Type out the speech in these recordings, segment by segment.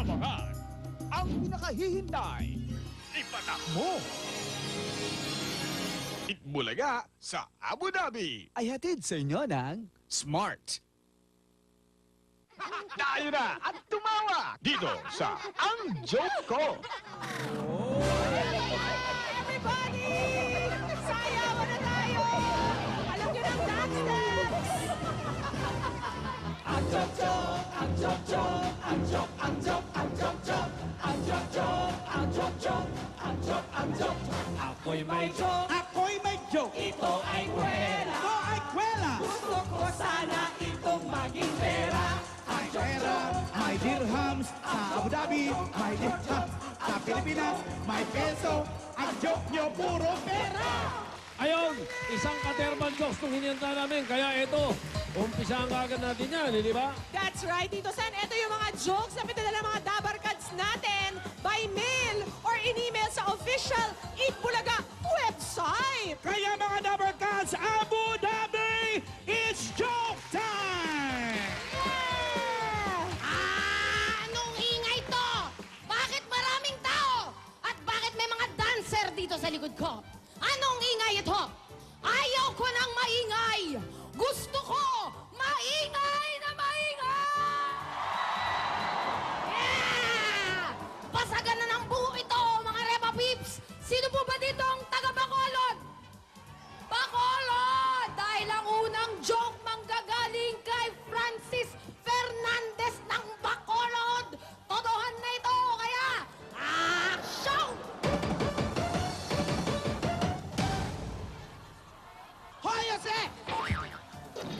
Abangan Ang pinakahihintay, ipatak mo Itbulaga sa Abu Dhabi. ay hatid sa inyo ng Smart. Tayo na at tumawa dito sa Ang Joke Ko. Everybody! Sayawan na tayo! Alam nyo ng dance dance! Ang joke joke, ang joke joke, ang joke, ang joke, ang joke joke, ang joke joke, ang joke joke, ang joke, ang joke. Ako'y may joke, Ako'y may joke. ito ay kwela. Ito ay kwela. Gusto ko sana itong maging pera. Ang joke Pera, joke, may dirhams sa Abu Dhabi, may dirhams sa Pilipinas, may peso. Ang joke nyo, puro pera. Ayun, isang Katerman jokes nung hinihintay namin. Kaya ito, umpisahan ka agad natin yan, di ba? That's right, Tito Sen. Ito yung mga jokes na pinadala ng mga Dabarkads natin by mail or in-email sa official Eat Bulaga website. Kaya mga Dabarkads, Abu Dhabi, it's joke time! Anong ingay to? Bakit maraming tao? At bakit may mga dancer dito sa likod ko? Anong ingay ito? Ayaw ko ng maingay! Gusto ko maingay na maingay! Yeah! Pasagan na ng buho ito, mga Repa Peeps! Sino po ba dito ang taga Bacolod? Bacolod! Dahil ang unang joke manggagaling kay Francis Fernandez ng Bacolod! Totohan na ito, kaya action! Hoy, Jose!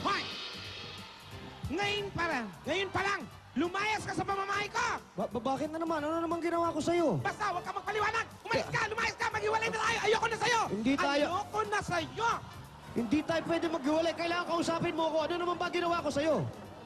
Hoy! Ngayon pa lang, lumayas ka sa pamamahay ko! Bakit na naman? Ano naman ginawa ko sa'yo? Basta, huwag ka magpaliwanag! Lumayas ka, maghiwalay na tayo! Ayoko na sa'yo! Hindi tayo- Ayoko na sa'yo! Hindi tayo pwede maghiwalay. Kailangan kausapin mo ako. Ano naman ba ginawa ko sa'yo?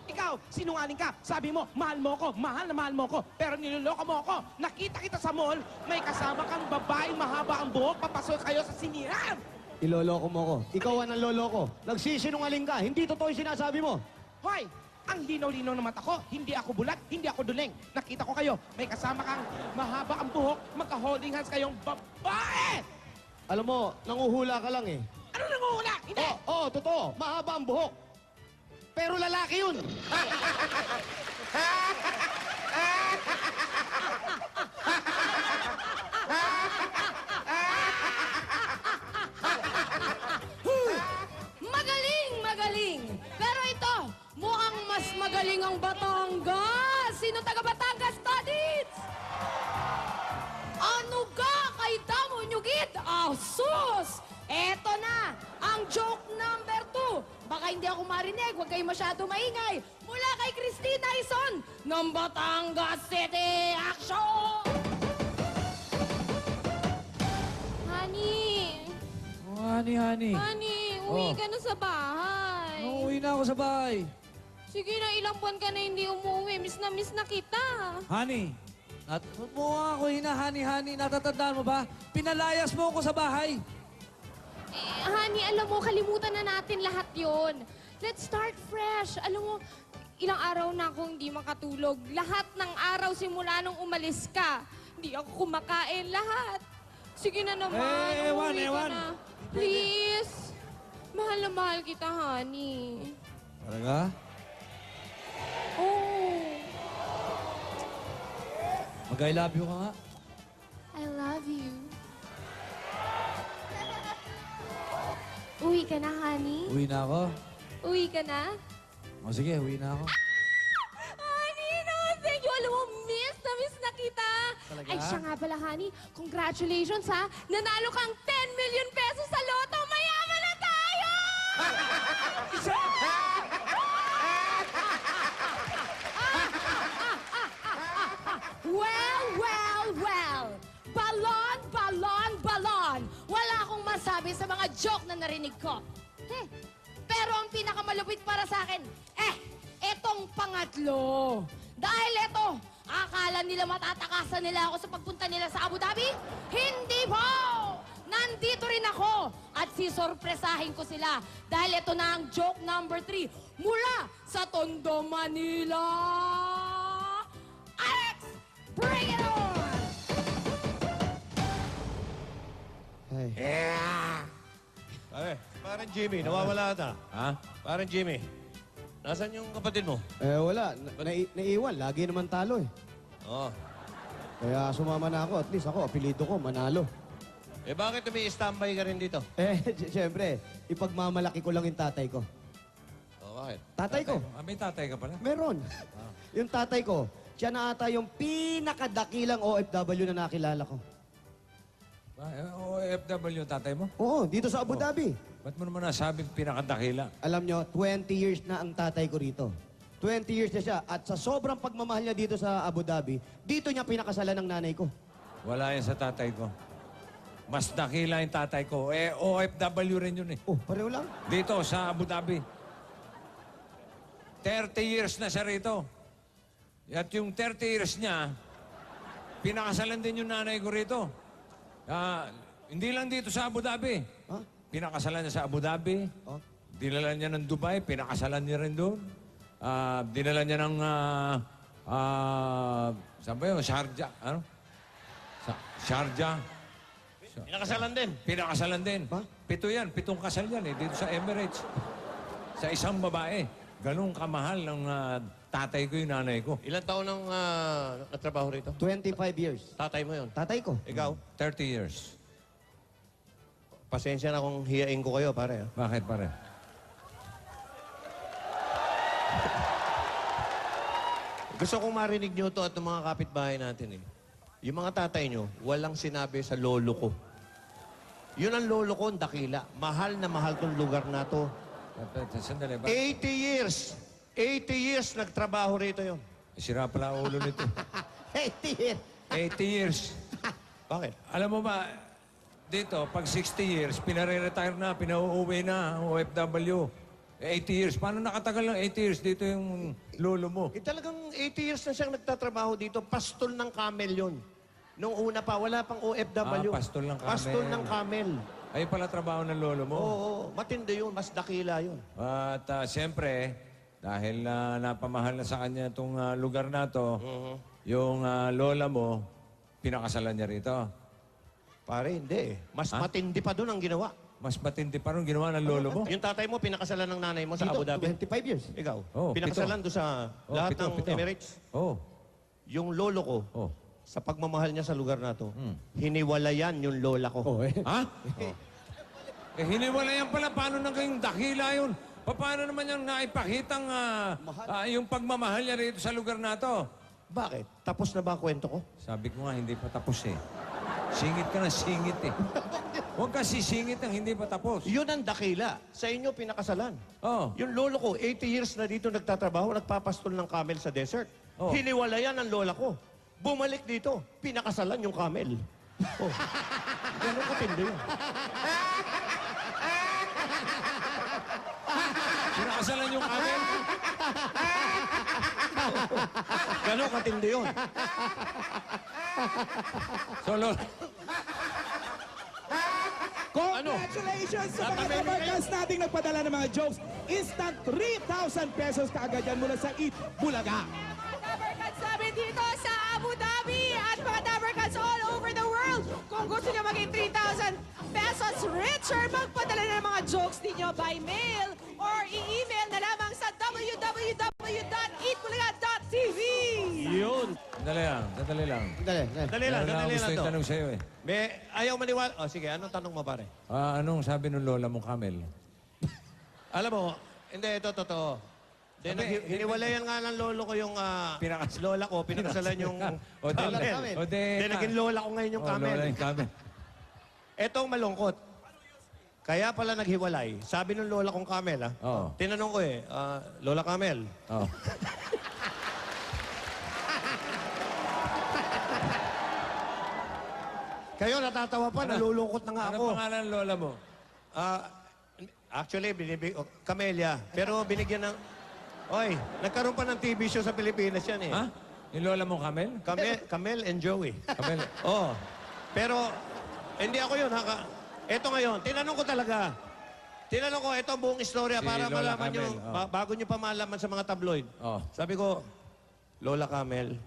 Ikaw, sinungaling ka. Sabi mo, mahal mo ko, mahal na mahal mo ko. Pero niloloko mo ako. Nakita kita sa mall, may kasama kang babaeng mahaba ang buhok, papasok kayo sa sinihan. Iloloko mo ko. Ikaw ang nanloloko. Nagsisinungaling ka. Hindi totoo yung sinasabi mo. Hoy, ang linaw-linaw ng mata ko. Hindi ako bulat, hindi ako duling. Nakita ko kayo, may kasama kang mahaba ang buhok, magka-holding hands kayong babae. Alam mo, nanguhula ka lang eh. Ano nanguhula? Hindi. Oo, totoo. Mahaba ang buhok. Pero lalaki yun. Magaling, magaling! Pero ito, mukhang mas magaling ang Batangas! Sino taga Batangas, Tadits? Ano ka kay Damo Nyugid? Sus! Eto na, ang joke number 2. Baka hindi ako marinig, huwag kayo masyado maingay. Mula kay Christina Ison ng Batangas City. Action! Honey, Oh, honey. honey, uwi Oh. ka na sa bahay. Uuwi na ako sa bahay. Sige na, ilang buwan ka na hindi umuwi. Miss na kita. Honey, at mo ako honey. Natatandaan mo ba? Pinalayas mo ako sa bahay. Honey, alam mo, kalimutan na natin lahat yon. Let's start fresh. Alam mo, ilang araw na akong hindi makatulog. Lahat ng araw simula nung umalis ka. Hindi ako kumakain lahat. Sige na naman, Ewan. umuwi ka na. Please. Mahal na mahal kita, honey. Talaga? Oh, Mag-I love you ka nga. I love you. Uwi ka na, honey? Uwi na ako. Uwi ka na? O sige, uwi na ako. Honey, no, thank you. Alam mo, miss na kita. Talaga? Ay, siya nga pala, honey. Congratulations, ha. Nanalo kang 10 million pesos sa loto. Mayaman na tayo! Well! Balon, balon, balon! Wala akong masabi sa mga joke na narinig ko. Pero ang pinakamalupit para sa akin, etong pangatlo. Dahil eto, akala nila matatakasan nila ako sa pagpunta nila sa Abu Dhabi? Hindi po! Nandito rin ako at sisorpresahin ko sila dahil ito na ang joke number 3 mula sa Tondo, Manila. Alex Ay. Pare, parang Jimmy, nawawala ata. Ha? Parang Jimmy. Nasaan yung kapatid mo? Wala. Naiiwan. Lagi naman talo eh. Oo. Kaya sumama na ako. At least ako, apelido ko, Manalo. Eh bakit umi-standby ka rin dito? Siyempre, ipagmamalaki ko lang yung tatay ko. Oh, bakit? Tatay ko? Ah, may tatay ka pala? Meron. Yung tatay ko, siya na ata yung pinakadakilang OFW na nakilala ko. OFW yung tatay mo? Oo, dito sa Abu Dhabi. Ba't mo naman nasabing pinakadakila? Alam nyo, 20 years na ang tatay ko rito. 20 years na siya. At sa sobrang pagmamahal niya dito sa Abu Dhabi, dito niya pinakasalan ng nanay ko. Wala yan sa tatay ko. Mas dakila yung tatay ko. OFW rin yun eh. Oh, pareho lang. Dito sa Abu Dhabi. 30 years na siya rito. At yung 30 years niya, pinakasalan din yung nanay ko rito. Hindi lang dito sa Abu Dhabi. Ha? Pinakasalan niya sa Abu Dhabi. Oh. Dinala niya ng Dubai, pinakasalan niya rin doon. Dinala niya ng... saan ba yun? Sharjah. Ano? Sharjah. Pinakasalan din. Pinakasalan din. Ba? 7 yan. 7 kasal yan eh. Dito sa Emirates. Sa isang babae. Ganun kamahal ng tatay ko yung nanay ko. Ilan taon nang natrabaho rito? 25 years. Tatay mo yun. Tatay ko. Ikaw? 30 years. Pasensya na kung hiyain ko kayo, pare. Bakit pare? Gusto kong marinig nyo to at ng mga kapitbahay natin eh. Yung mga tatay nyo, walang sinabi sa lolo ko. Yun ang lolo ko, ang dakila. Mahal na mahal tong lugar na to. Sandali ba? 80 years. 80 years nagtrabaho rito yun. Sira pala ang ulo nito. 80 years. 80 years. Bakit? Alam mo ba, dito, pag 60 years, pinare-retire na, pinauuwi na, OFW. 80 years. Paano nakatagal ng 80 years dito yung lolo mo? Eh talagang 80 years na siyang nagtatrabaho dito. Pastol ng camel yun. Nung una pa, wala pang OFW. Pastol ng camel. Pastol ng camel. Ay pala trabaho ng lolo mo. Oo, matindi yun. Mas dakila yun. At siyempre, dahil napamahal na sa kanya itong lugar na to, yung lola mo, pinakasalan niya rito. Pare, hindi eh. Mas matindi pa doon ang ginawa. Mas matindi pa rin ginawa ng lolo mo. Yung tatay mo, pinakasalan ng nanay mo sa Dito, Abu Dhabi. 25 years. Ikaw, Oh, pinakasalan doon sa lahat ng Emirates. Oh. Yung lolo ko, Oh. sa pagmamahal niya sa lugar na to, hiniwalayan yung lola ko. Oh, Ha? Hiniwala yan pala. Paano na kayong dakila yun? Paano naman yung naipakitang yung pagmamahal niya rito sa lugar na to? Bakit? Tapos na ba ang kwento ko? Sabi ko nga, hindi pa tapos eh. Singit ka na singit eh. Huwag ka sisingit ang hindi pa tapos. Yun ang dakila. Sa inyo, pinakasalan. Oh. Yung lolo ko, 80 years na dito nagtatrabaho, nagpapastol ng camel sa desert. Oh. Hiniwalayan ang lola ko. Bumalik dito, pinakasalan yung camel. Oh. Ganun katindi yun. Pinakasalan yung amin. Ganun katindi yun. Solo. Congratulations sa mga kabarkas nating nagpadala ng mga jokes. Instant 3,000 pesos kaagad yan mula sa Eat Bulaga. Dabarkats namin dito sa Abu Dhabi at mga Dabarkats all over the world. Kung gusto nyo maging 3,000 pesos richer, magpadala na ng mga jokes ninyo by mail or i-email na lamang sa www.eatbulaga.tv. Yun. Sandali lang, sandali lang. Dali, dali. Dali lang, Meron dali ako gusto lang to. itanong sa'yo eh. May ayaw maniwala. Oh, sige, anong tanong mo, pare? Anong sabi ng lola mong camel? Alam mo, hindi, ito totoo. Hiniwalayan nga ng lolo ko yung lola ko, pinakasalan yung O de, camel. o de, Then naging lola ko ngayon yung camel. lola yung camel. Etong malungkot. Kaya pala naghiwalay. Sabi ng lola kong camel, Oo. tinanong ko eh, Lola Camel, Oh. kayo natatawa pa, nalulungkot na nga Ano ako. pangalan ng lola mo? Actually, Camellia. Pero binigyan ng... Oy, nagkaroon pa ng TV show sa Pilipinas yan eh. Ha? Yung lola mong camel? Camel and Joey. Camel. Oo. Pero, hindi ako yun. Ito ngayon, tinanong ko talaga. Tinanong ko, ito ang buong istorya Si para Lola malaman nyo, Camel, oh. bago nyo pa malaman sa mga tabloid. Oh. Sabi ko, Lola Camel,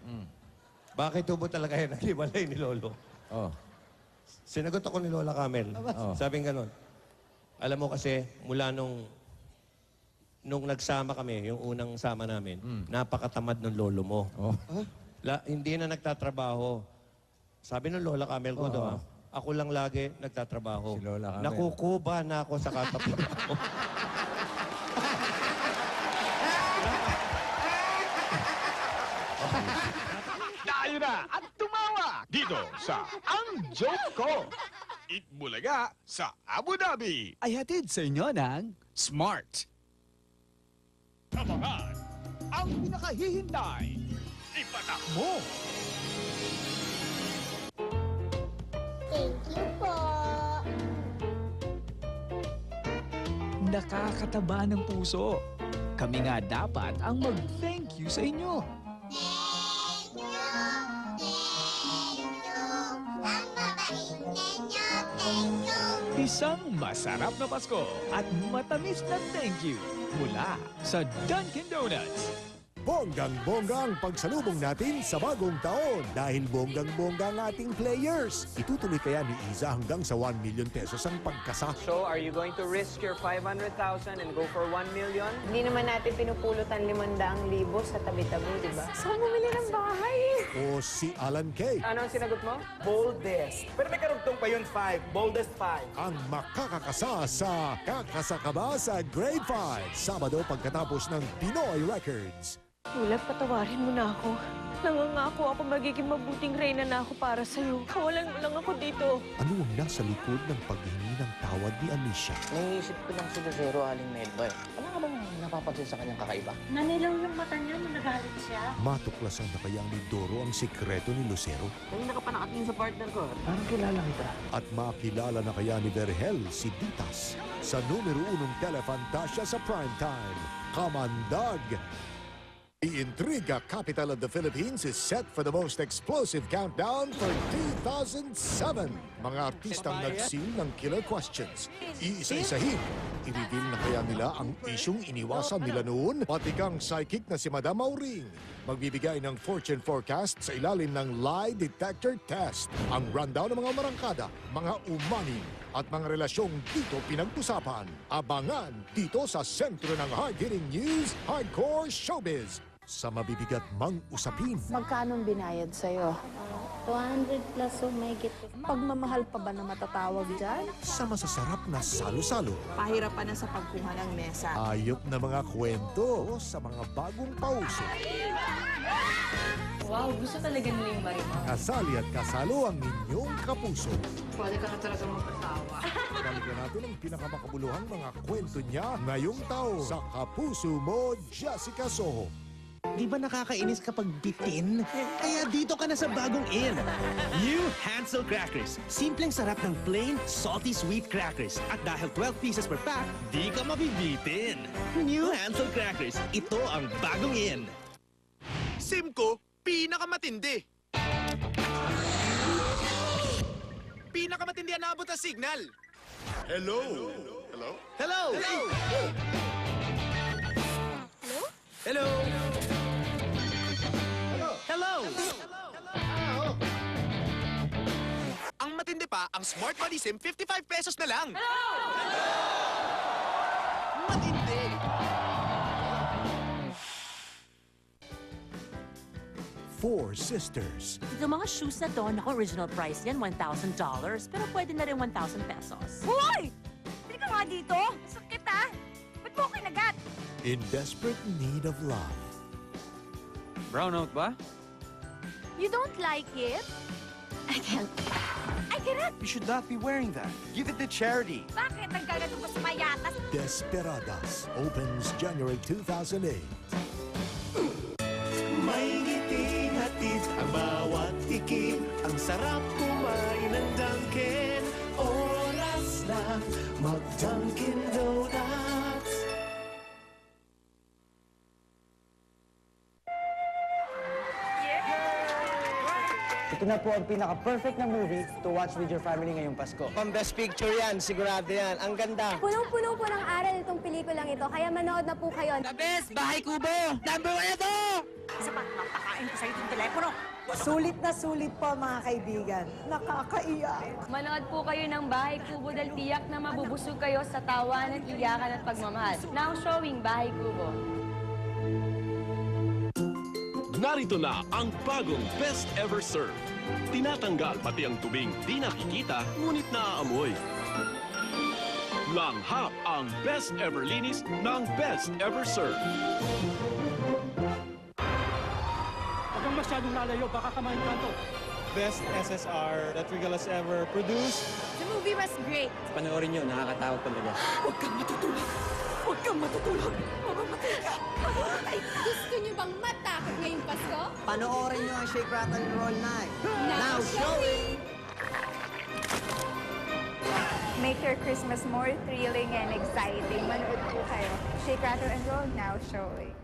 bakit tubo talaga yan naghiwalay ni Lolo? Oh. Sinagot ako ni Lola Camel. Sabing ganun. Alam mo kasi, mula nung nagsama kami, yung unang sama namin, napakatamad ng lolo mo. Hindi na nagtatrabaho. Sabi ng Lola Camel ko doon, ako lang lagi nagtatrabaho. Si Lola Camel. Nakukuba na ako sa katapunan. Tayo na at tumawa dito sa Ang Joke Ko. Itbulaga sa Abu Dhabi. Ay hatid sa inyo ng Smart. Abangan ang pinakahihintay. Ipatak mo. Thank you po. Nakakataba ng puso. Kami nga dapat ang mag-thank you sa inyo. Isang masarap na Pasko at matamis na thank you mula sa Dunkin' Donuts. Bonggang-bongga ang pagsalubong natin sa bagong taon dahil bonggang-bongga ang ating players. Itutuloy kaya ni Iza hanggang sa 1 million pesos ang pagkasa? So, are you going to risk your 500,000 and go for 1 million? Hindi naman natin pinupulutan 500,000 sa tabi-tabi, di ba? Saan bumili ng bahay? O si Alan Kay Ano ang sinagot mo? Boldest. Pero may karugtong pa yun, 5. Boldest 5. ang makakakasa sa Kakasakaba sa Grade 5 Sabado pagkatapos ng Pinoy Records. Tulad, patawarin mo na ako. Nangangako ako magiging mabuting reyna na ako para sa'yo. Kawalan mo lang ako dito. Ano ang nasa likod ng paghingi ng tawad ni Alicia? Naiisip ko lang si Lucero, Aling Melba. Ano ka bang napapansin sa kanyang kakaiba? Nanilaw yung mata niya nung nagalit siya. Matuklasan na kaya ni Doro ang sikreto ni Lucero? Kanina ka pa nakatingin sa partner ko. Parang kilala kita. At makilala na kaya ni Vergel si Ditas sa numero 1 Telefantasia sa primetime, Kamandag. The Intriga capital of the Philippines is set for the most explosive countdown for 2007. Mga artistang nagsil ng killer questions. Iisa-isahin. I-reveal na kaya nila ang isyong iniwasan nila noon, pati kang psychic na si Madam Auring. Magbibigay ng fortune forecast sa ilalim ng lie detector test. Ang rundown ng mga marangkada, mga umani, at mga relasyong dito pinag-usapan. Abangan dito sa sentro ng hard-hitting news, hardcore showbiz. Sa mabibigat mang usapin. Magkano binayad sa'yo? 200 plus o may git. Pagmamahal pa ba na matatawag dyan? Sa masasarap na salo-salo. Pahirapan na sa pagkuha ng mesa. Ayop na mga kwento sa mga bagong pauso. Wow, gusto talaga nila yung Marimar. Kasali at kasalo ang inyong kapuso. Pwede ka na talaga magpatawa. Balikan natin ang pinakamakabuluhang mga kwento niya ngayong taon sa Kapuso Mo, Jessica Soho. Di ba nakakainis kapag bitin? Kaya dito ka na sa bagong in. New Hansel Crackers. Simpleng sarap ng plain, salty sweet crackers. At dahil 12 pieces per pack, di ka mabibitin. New Hansel Crackers. Ito ang bagong in. Simco, pinakamatindi. Pinakamatindi ang naabot na signal. Hello? Hello? Hello! Hello! Hello! Hello! Ang matindi pa, ang Smart Money SIM, 55 pesos na lang. Matindi. Four Sisters. Yung mga shoes na to, naku, original price yan, $1,000. Pero pwede na rin 1,000 pesos. Hoy! Hindi ka nga dito. Sakit ah. Ba't mo kinagat? In desperate need of love. Brownout ba? You don't like it? I can't. I cannot. You should not be wearing that. Give it to charity. Bakit? Nagkagato pa sa mayatas? Desperadas opens January 2008. May ngiting hatid ang bawat tikim. Ang sarap kumain ng Dunkin'. Oras na mag-Dunkin' Donuts. Ito na po ang pinaka-perfect na movie to watch with your family ngayong Pasko. Pang best picture yan, sigurado yan. Ang ganda. Punong-puno po ng aral itong pelikulang ito, kaya manood na po kayo. The best! Bahay Kubo! Number 1 na to! Sa ba? Napakain ko sa'yo itong telepono. Sulit na sulit po mga kaibigan. Nakakaiyak. Manood po kayo ng Bahay Kubo dahil tiyak na mabubusog kayo sa tawanan, iyakan at pagmamahal. Now showing Bahay Kubo. Narito na ang bagong Best Ever Serve. Tinatanggal pati ang tubing di nakikita ngunit naaamoy. Langhap ang Best Ever Linis ng Best Ever Serve. Huwag kang masyadong lalayo, baka kamain ka to. Best SSR that Regal has ever produced. The movie was great. Panoorin nyo, nakakatawa talaga. Huwag kang matutulog. Huwag kang matutulog. Mamamatay ka. Mamamatay ka. Gusto niyo bang matakot ngayong Pasko? Panoorin nyo ang Shake, Rattle, Roll Night. Now showing! Make your Christmas more thrilling and exciting. Manood po kayo. Shake, Rattle, and Roll, now showing.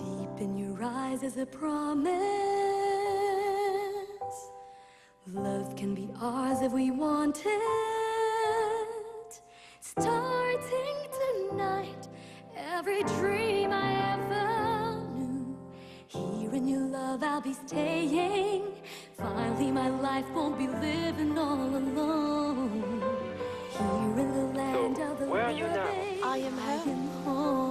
Deep in your eyes is a promise. Love can be ours if we want it. Starting tonight, every dream I ever knew. Here in your love I'll be staying. Finally my life won't be living all alone. Here in the land of the where are you now? living, I am home.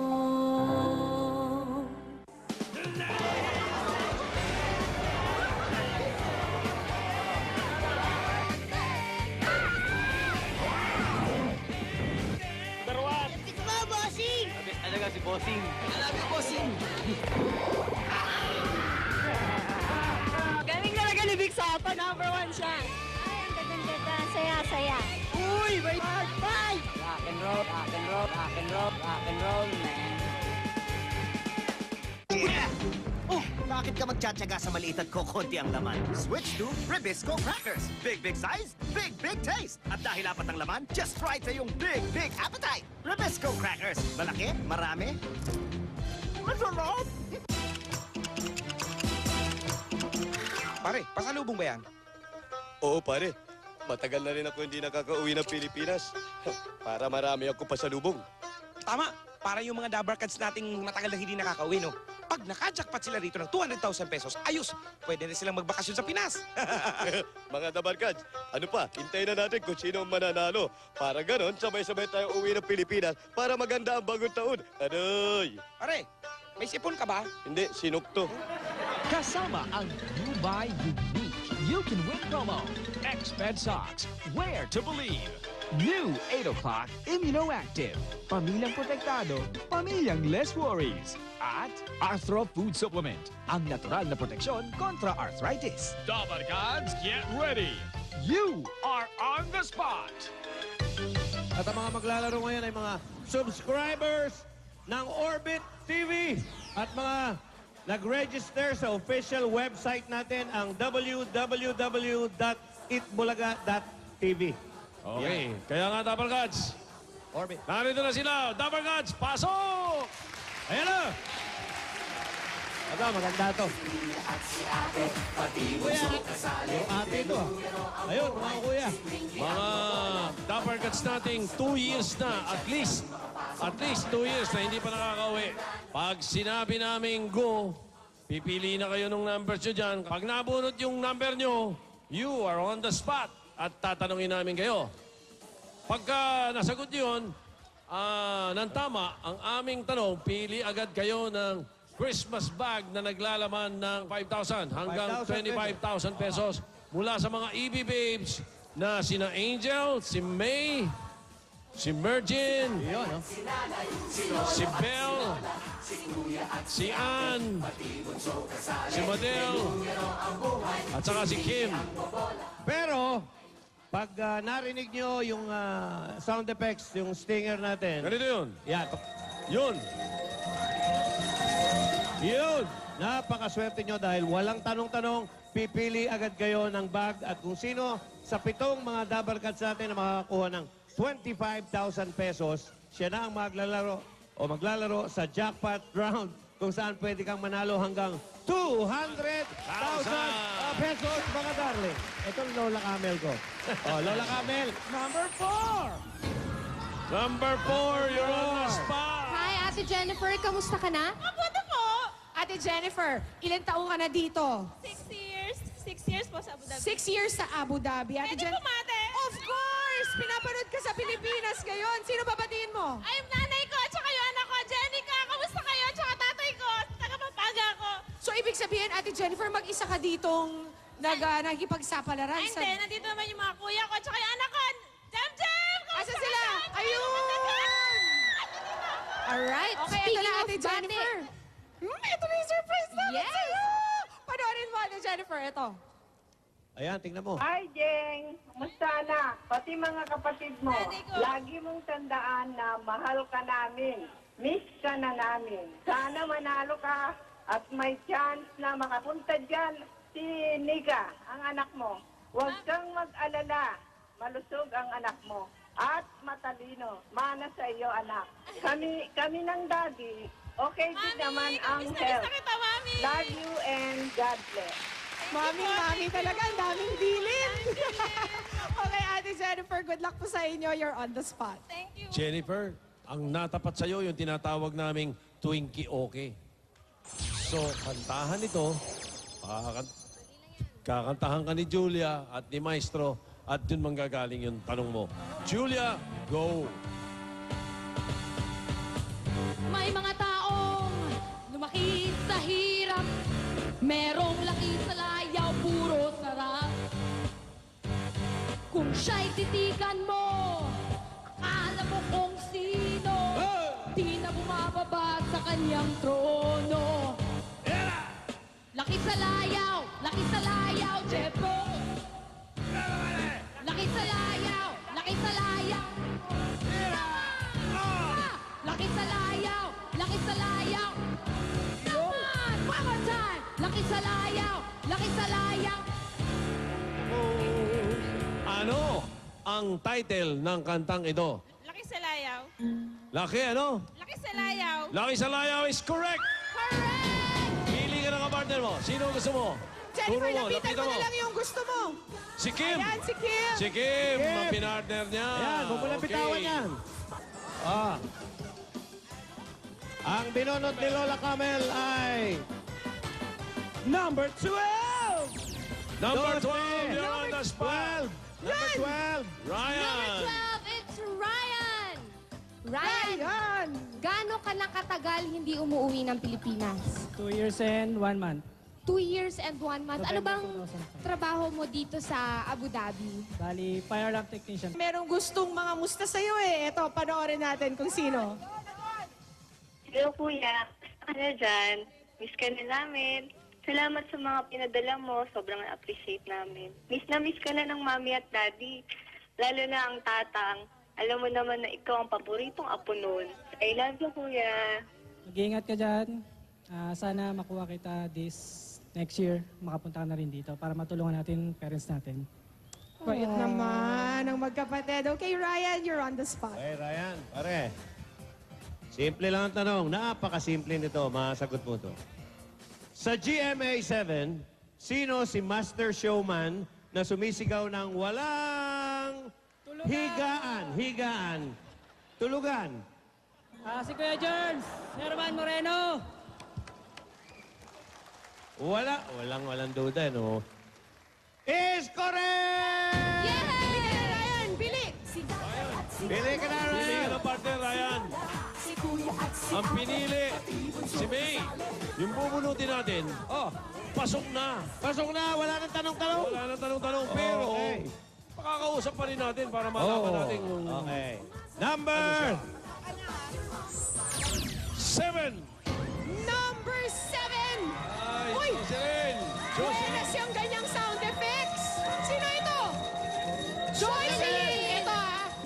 Talaga si Bossing. Galing talaga ni Vic Soto, number 1 siya. Ay, ang ganda-ganda. Saya-saya. Uy, wait! Bye! Rock and roll, rock and roll, rock and roll, rock and roll, man. Oh, bakit ka magtsatsaga sa maliit at kokonti ang laman? Switch to Ribisco Crackers. Big, big size, big, big taste. At dahil apat ang laman, just right sa iyong big, big appetite. Ribisco Crackers. Malaki, marami, masarap. Pare, pasalubong ba yan? Oo, pare. Matagal na rin ako hindi nakakauwi ng Pilipinas. Para marami ako pasalubong. Tama. Para yung mga Dabar Cats nating matagal na hindi nakakauwi, no? Pag nakajackpot sila rito ng 200,000 pesos, ayos, pwede na silang magbakasyon sa Pinas. Mga Dabarkads, ano pa, hintayin na natin kung sino ang mananalo. Para ganon, sabay-sabay tayo uwi ng Pilipinas para maganda ang bagong taon. Adoy! Pare, may sipon ka ba? Hindi, sinukto. Kasama ang You Buy Unique. You can win promo. X-Fed Socks. Where to believe. New 8 o'clock Immunoactive. Pamilyang protektado, pamilyang less worries. At Arthro Food Supplement. Ang natural na proteksyon kontra arthritis. Dabarkads, get ready. You are on the spot. At ang mga maglalaro ngayon ay mga subscribers ng Orbit TV at mga nag-register sa official website natin ang www.itbulaga.tv. Okay, kaya nga Dabarkads. Orbit. Narito na sila, Dabarkads, pasok! Ayan na! Ito, maganda to. Kuya, yung ate ito. Ayun, mga kuya. Mga Dabarkads nating 2 years na, at least 2 years na hindi pa nakakauwi. Pag sinabi namin go, pipili na kayo ng numbers nyo dyan. Pag nabunot yung number nyo, you are on the spot. At tatanungin namin kayo. Pagka nasagot yun, ng tama, ang aming tanong, pili agad kayo ng Christmas bag na naglalaman ng 5,000 hanggang 25,000 pesos mula sa mga EB Babes na sina Angel, si May, si Mergin, si Belle, si Ann, si Madel, at saka si Kim. Pero, pag narinig nyo yung sound effects, yung stinger natin. Ganito yun. Yan. Yun. Yun. Napakaswerte nyo dahil walang tanong-tanong, pipili agad kayo ng bag at kung sino sa 7 mga Dabarkads natin na makakakuha ng 25,000 pesos, siya na ang maglalaro sa jackpot round kung saan pwede kang manalo hanggang 200,000 pesos, mga darling. Ito ang Lola Camel ko. Lola Camel, number 4. Number 4, you're on the spot. Hi, Ate Jennifer. Kamusta ka na? Mabuti po! Ate Ate Jennifer, ilang taong ka na dito? 6 years. 6 years po sa Abu Dhabi. 6 years sa Abu Dhabi. Ate Pwede bumate? Of course! Pinapanood ka sa Pilipinas ngayon. Sino babatiin mo? Ay, nanay ko, tsaka yung anak ko. Jenica, kamusta kayo? Tsaka tatay ko, taga Pampanga ko. So, ibig sabihin, Ate Jennifer, mag-isa ka ditong nakikipagsapalaran Ay, hindi. Nandito naman yung mga kuya ko, tsaka yung anak ko. Jam! Asa sila? Ayun! Alright. Okay, ito na, Ate Jennifer. Ito na yung surprise namin Yes! sa'yo! Panoorin mo, Ate Jennifer. Ito. Ayan, tingnan mo. Hi, Jeng! Kumusta na? Pati mga kapatid mo. Lagi mong tandaan na mahal ka namin. Miss ka na namin. Sana manalo ka at may chance na makapunta dyan si Nika, ang anak mo. Huwag kang mag-alala. Malusog ang anak mo. At matalino. Mana sa iyo, anak. Kami ng daddy. Okay din naman ang health. Love you and God bless. Mami talaga. Ang daming bilin. Okay, Ate Jennifer, good luck po sa inyo. You're on the spot. Thank you. Jennifer, ang natapat sa'yo yung tinatawag naming Twinkie Okay. So, kantahan ito. Kakantahan ka ni Julia at ni Maestro at dun manggagaling yung tanong mo. Julia, go! May mga taong lumaki sa hirap, merong laki sa layaw, puro sarap. Kung siya'y titigan mo, akala mo kung sino, di na bumababa sa kanyang trono. Laki sa layaw, Jepo. Laki sa layaw. Laki sa layaw. Come on! One more time! Laki sa layaw. Ano ang title ng kantang ito? Laki sa layaw. Laki ano? Laki sa layaw. Laki sa layaw is correct! Pili ka ng kapartner mo. Sino ang gusto mo? Jennifer, Turo mo, lapitan lapitan mo na lang yung gusto mo. Si Kim! Ayan, si Kim. Si Kim, ang pinartner niya. Ayan, huwag mo lang bitawan yan. Ah. Ang binunot ni Lola Camel ay... Number 12! Number 12, Dolphin. you're on the spot. Number 12. Ryan! 12, it's Ryan! Ryan, gaano ka na katagal hindi umuwi ng Pilipinas? 2 years and 1 month. 2 years and 1 month. Ano November bang 2005. trabaho mo dito sa Abu Dhabi? Bali, fire alarm technician. Merong gustong mga musta sa'yo eh. Ito, panoorin natin kung sino. Hello, Kuya. Ano dyan? Miss ka na namin. Salamat sa mga pinadala mo. Sobrang appreciate namin. Miss ka na ng mami at daddy. Lalo na ang tatang. Alam mo naman na ikaw ang paboritong apo nun. I love you, Kuya. Mag-iingat ka dyan. Sana makuha kita this next year. Makapunta ka na rin dito para matulungan natin parents natin. Bait naman ang magkapatid. Okay, Ryan, you're on the spot. Okay, Ryan, pare. Simple lang ang tanong. Napakasimple nito. Masagot mo to. Sa GMA 7, sino si Master Showman na sumisigaw ng walang higaan, tulugan? Si Kuya Jerns, Herman Moreno. Walang duda, no? Is correct! Bili ka na, Ryan! Bili! Bili ka na, Ryan! Pili ka ng partner, Ryan. Ang pinili, si May. Yung bubunutin natin, pasok na. Pasok na! Wala nang tanong-tanong! Wala nang tanong-tanong, pero makakausap pa rin natin para malaman natin kung... Okay. Number 7. Number 7! Ay, Uy! Jocelyn! Buenas yung ganyang sound effects! Sino ito? Joycelyn! Ito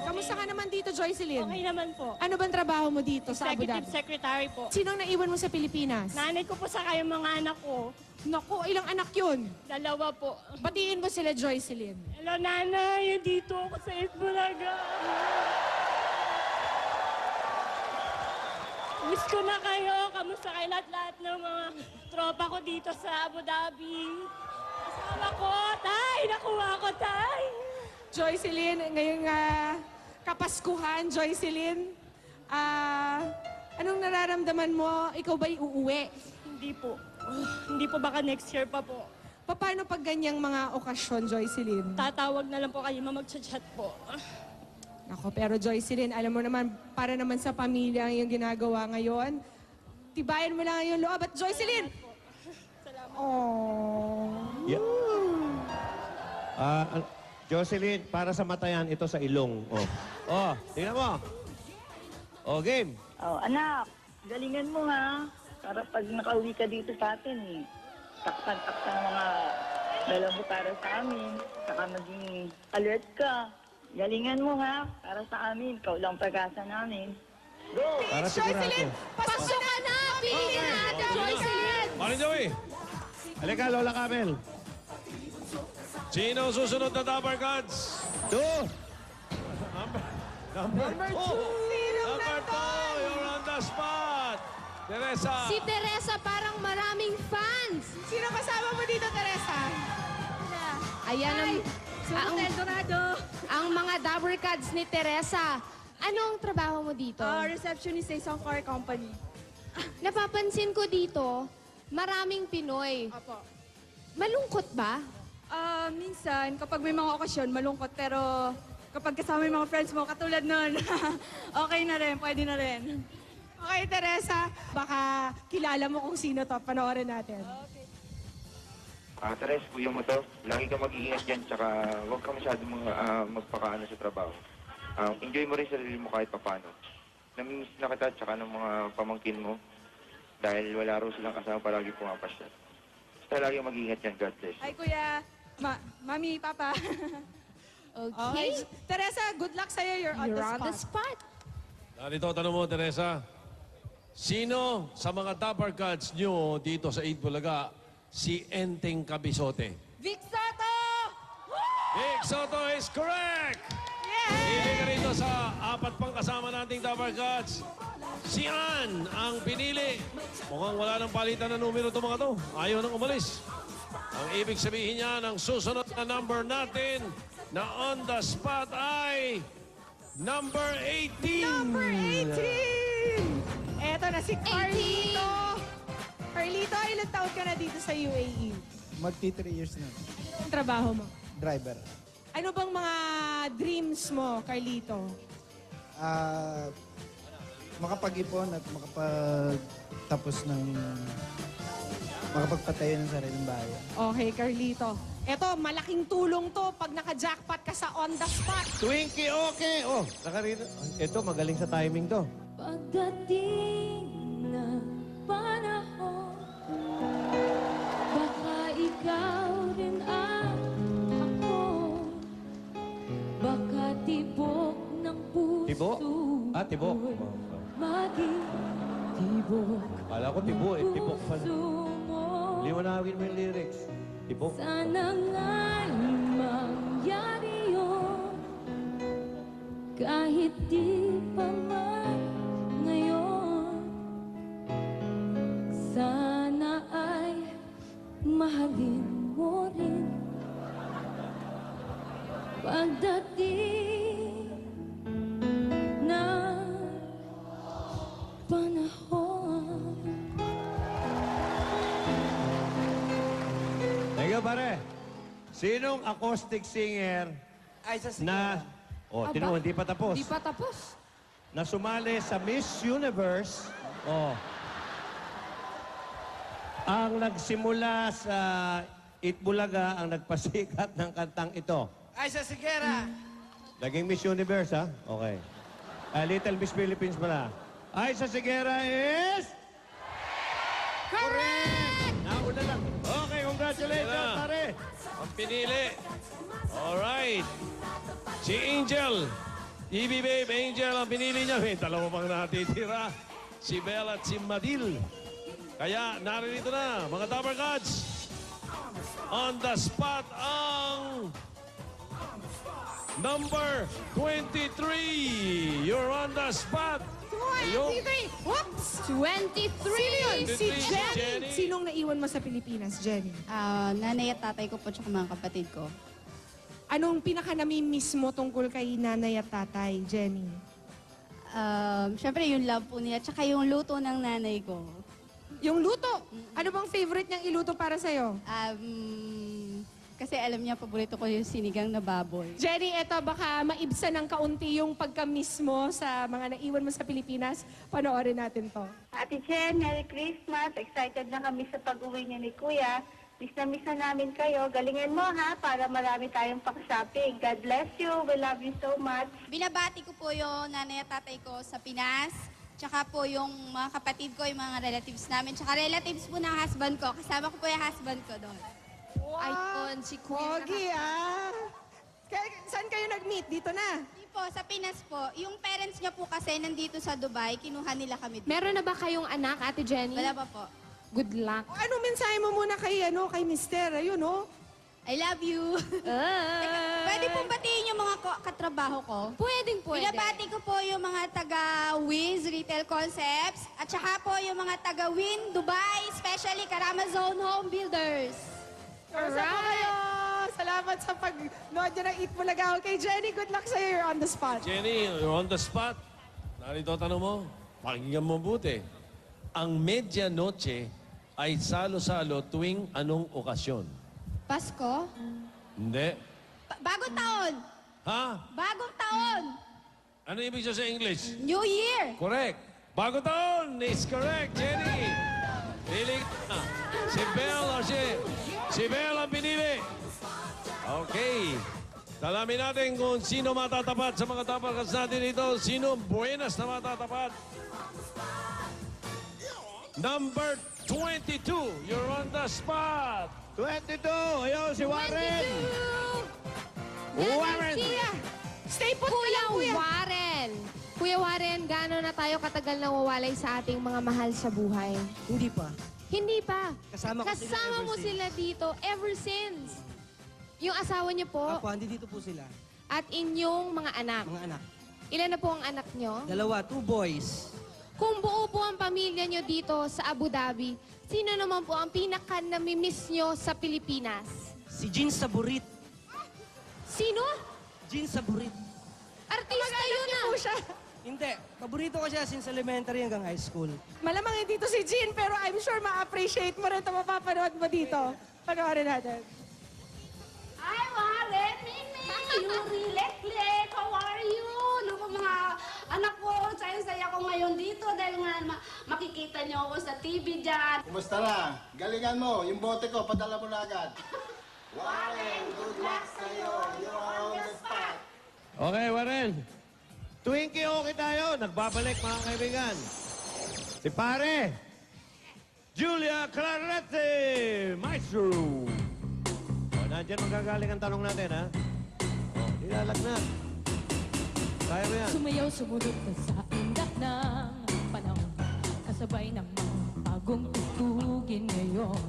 kamusta ka naman dito, Joycelyn? Okay naman po. Ano bang trabaho mo dito sa Abu Executive Dhabi? Secretary po. Sinong naiwan mo sa Pilipinas? Nanay ko po sa kayong mga anak ko. Naku, ilang anak yun? 2 po. Batiin mo sila, Joycelyn. Hello, Nanay. Dito ako sa Itbulaga. Miss ko na kayo. Kamusta kayo lahat-lahat ng mga tropa ko dito sa Abu Dhabi? Kasama ko, Tay! Nakuha ko, Tay! Joycelyn, ngayong Kapaskuhan, Joycelyn, anong nararamdaman mo? Ikaw ba'y uuwi? Hindi Hindi po. Hindi po, baka next year pa po. Paano pag ganyang mga okasyon, Joycelyn? Tatawag na lang po kayo, mag-chat po. Ako, pero Joycelyn, alam mo naman, para naman sa pamilya yung ginagawa ngayon, tibayan mo lang yung loob. At Joycelyn! Oh. Yeah. Jocelyn, para sa matayan, ito sa ilong. Tingnan mo. Game. Oh, anak, galingan mo ha. Para pag nakauwi ka dito sa atin, takpan-takpan ang mga dala mo para sa amin. Saka maging alert ka. Galingan mo ha, para sa amin. Ikaw lang pag-asa namin. Go! Para sigurado. Pasok ka na! Pili na natin, Joycelyn! Maring Joey, Halika, Lola Camel. sino ang susunod na Dapper Gods? Number two. Number two, you're on the spot. Teresa. Si Teresa parang maraming fans. Sino kasama mo dito, Teresa? Ayan ang mga Dabber Cats ni Teresa. Anong trabaho mo dito? Receptionist sa isang car company. Napapansin ko dito, maraming Pinoy. Opo. Malungkot ba? Minsan, kapag may mga okasyon, malungkot. Pero kapag kasama yung mga friends mo, katulad nun, okay na rin, pwede na rin. Okay, Teresa, baka kilala mo kung sino to. Panoorin natin. Teres, kuya mo to. Lagi ka mag-iingat dyan, tsaka huwag ka masyadong magpakaano sa trabaho. Enjoy mo rin sarili mo kahit papano. Namimiss na kita, tsaka ng mga pamangkin mo. Dahil wala rin silang kasama palagi pumapasya. Basta lagi mag-iingat dyan, God bless. Ay, kuya, mami, papa. Okay. Teresa, good luck sa'yo. You're on the spot. Narito, tanong mo, Teresa. Sino sa mga Dapper Gods nyo dito sa Eid Bulaga si Enteng Cabisote? Vic Soto! Vic Soto is correct! Pili ka rito sa apat pang kasama nating Dapper Gods. Si Ann ang pinili. Mukhang wala ng palitan na numero itong mga to. Ayaw nang umalis. Ang ibig sabihin niya ng susunod na number natin na on the spot ay number 18. Number 18! Eto na si Carlito. Carlito, ilang taon ka na dito sa UAE? Magti 3 years na. Ang trabaho mo? Driver. Ano bang mga dreams mo, Carlito? Makapag-ipon at makapagpatayo ng sariling bahay. Okay, Carlito. Eto, malaking tulong to pag naka-jackpot ka sa on the spot. Twinkie, okay. Nakarito. Ito, magaling sa timing to. Pagdating ng panahon, baka ikaw rin ang ako. Baka tibok ng puso Tibok? Tibok. maging tibok. Kala ko tibok pala. Liwanawin mo yung lyrics. Tibok. Sana nga'y mangyari yun, kahit di pa man ngayon. Sana ay mahalin mo rin pagdating ng panahon. Thank you, pare. Sinong acoustic singer na... tinuwan, hindi pa tapos. Di pa tapos. Na sumali sa Miss Universe. Ang nagsimula sa Itbulaga ang nagpasikat ng kantang ito. Aiza Sigera. Naging Miss Universe, ha? Okay. Little Miss Philippines pala. Aiza Sigera is... Correct! Nauna lang. Okay, congratulations, pare. Ang pinili. Alright. Si Angel. TV Babe, Angel ang pinili niya. May dalawa pang natitira. Si Belle at si Madil. Kaya naririto na, mga Dapper Gods. On the spot ang number 23. You're on the spot. 23! Whoops! 23! Sino yun? Si Jenny. Jenny. Sinong naiwan mo sa Pilipinas, Jenny? Nanay at tatay ko po tsaka mga kapatid ko. Anong pinaka-namimiss mo tungkol kay nanay at tatay, Jenny? Siyempre yung love po nila tsaka yung luto ng nanay ko. Yung luto. Ano bang favorite niyang iluto para sa'yo? Kasi alam niya, paborito ko yung sinigang na baboy. Jenny, eto baka maibsan ng kaunti yung pagka-miss mo sa mga naiwan mo sa Pilipinas. Panoorin natin to. Ate Jen, Merry Christmas. Excited na kami sa pag-uwi niya ni Kuya. Miss na namin kayo. Galingan mo ha, para marami tayong pang-shopping. God bless you. We love you so much. Binabati ko po yung nanay at tatay ko sa Pinas. Tsaka po yung mga kapatid ko, yung mga relatives namin. Tsaka relatives po ng husband ko. Kasama ko po yung husband ko doon. Icon, si Kuya. Pogi, ah! Saan kayo nag-meet? Dito na? Hindi po, sa Pinas po. Yung parents niya po kasi nandito sa Dubai, kinuha nila kami doon. Meron na ba kayong anak, Ate Jenny? Wala pa po. Good luck. Ano mensahe mo muna kay Mister? Ayun, oh. I love you. Pwede pong batiin yung mga katrabaho ko? Pwede. Binabati ko po yung mga taga-Wiz Retail Concepts at saka po yung mga taga-Win Dubai, especially Karama Zone Home Builders. Kamusta po kayo? Salamat sa pag-nood nyo ng Eat Bulaga. Okay, Jenny, good luck sa'yo. You're on the spot. Jenny, you're on the spot. Narito ang tanong mo. Pakinggan mo buti. Ang medianoche ay salo-salo tuwing anong okasyon? Pasko? Hindi. Bagong taon! Ha? Bagong taon! Ano ibig sabihin sa English? New Year! Correct. Bagong taon is correct, Jenny. Pili ka. Si Belle or si Belle ang pinili. Okay. Talamin natin kung sino matatapat sa mga tapakas natin dito. Sino buenas na matatapat? Number 22. You're on the spot. 22. Ayaw, si Warren. Warren. Stay put ka lang, Kuya Kuya. Warren. Kuya Warren, gaano na tayo katagal nawawalay sa ating mga mahal sa buhay? Hindi pa. Hindi pa. Kasama ko sila Kasama ever mo since. sila dito ever since. Yung asawa niyo po Apo, hindi dito po sila. at inyong mga anak. Mga anak. Ilan na po ang anak niyo? 2 boys. Kung buo po ang pamilya niyo dito sa Abu Dhabi, sino naman po ang pinaka-namimiss niyo sa Pilipinas? Si Jean Saburit. Sino? Jean Saburit. Artista yun po siya. Hindi. Paborito ko siya since elementary hanggang high school. Malamang hindi to si Jean, pero I'm sure ma-appreciate mo rin ito mapapanood mo dito. Panoorin natin. Hi, Warren! Mimi! Yuri, Lekle! How are you? Ano po mga anak ko? Saya-saya ko ngayon dito dahil nga makikita niyo ako sa TV dyan. Kumusta na? Galingan mo. Yung bote ko, padala mo na agad. Warren, good luck sa'yo. You're on the spot. Okay, Warren. Tuwing okay tayo, nagbabalik mga kaibigan. Si pare, Julia Clarete, Maestro. O, nandiyan magagaling ang tanong natin, ha? O, nilalag na. Kaya mo yan. Sumayaw, sumunod ka sa indak ng panahon. Kasabay ng mga bagong tugtugin ngayon.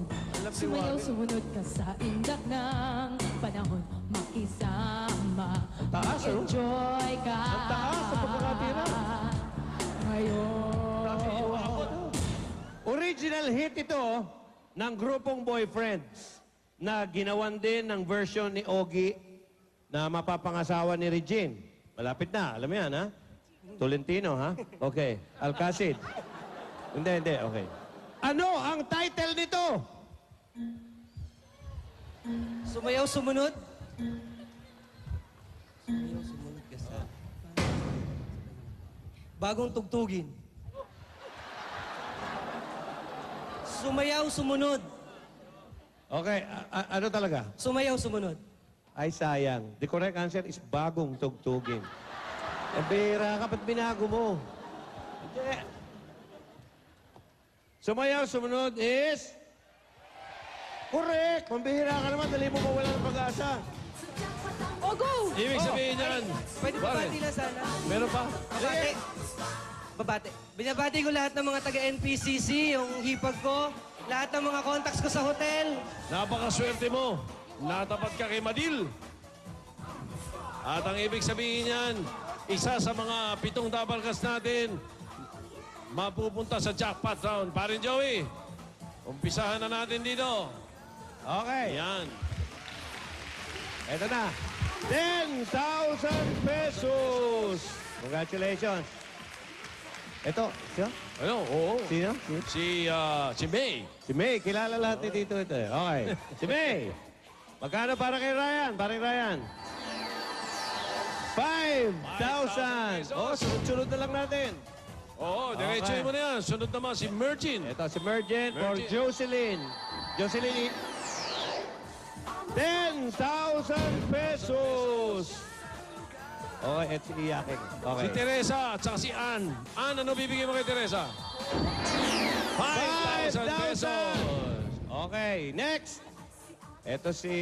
Sumayaw, sumunod ka sa indak ng panahon. Makisama, taas, oh. enjoy ka. Ang taas sa pagkakatira. Ngayon. Original hit ito ng grupong Boyfriends na ginawan din ng version ni Ogie na mapapangasawa ni Regine. Malapit na. Alam mo yan, ha? Tolentino, ha? Okay. Alcacid. Hindi. Okay. Ano ang title nito? Sumayaw, sumunod. Sumayaw, sumunod ka sa... Bagong tugtugin. Sumayaw, sumunod. Okay. Ano talaga? Sumayaw, sumunod. Ay, sayang. The correct answer is bagong tugtugin. Eh, bira ka, ba't binago mo? Hindi. Sumayaw, sumunod is... Correct! Pambihira ka naman, dali mo mawala ng pag-asa. O, go! Ibig sabihin yan. Pwede Warren. babati lang sana. Meron pa? Babati. Babati. Binabati ko lahat ng mga taga-NPCC, yung hipag ko, lahat ng mga contacts ko sa hotel. Napakaswerte mo. Natapat ka kay Madil. At ang ibig sabihin yan, isa sa mga 7 tabarkas natin, mapupunta sa jackpot round. Parin Joey, umpisahan na natin dito. Okay. Yan. Eto na. 10,000 pesos. Congratulations. Ito, siya? Ano? Oo. Sino? Si May. Si May, kilala lahat ni Tito ito eh. Okay. Si May. Magkano para kay Ryan? Para kay Ryan? 5,000. Oh, sunod-sunod na lang natin. Oo, diretsuhin mo na yan. Sunod naman si Mergin. Ito si Mergin for Mergin. Jocelyn. Jocelyn, 10,000 pesos. Okay, at si Iyaking. Okay. Si Teresa at saka si Ann. Ann, ano bibigyan mo kay Teresa? 5,000 pesos. Okay, next. Ito si...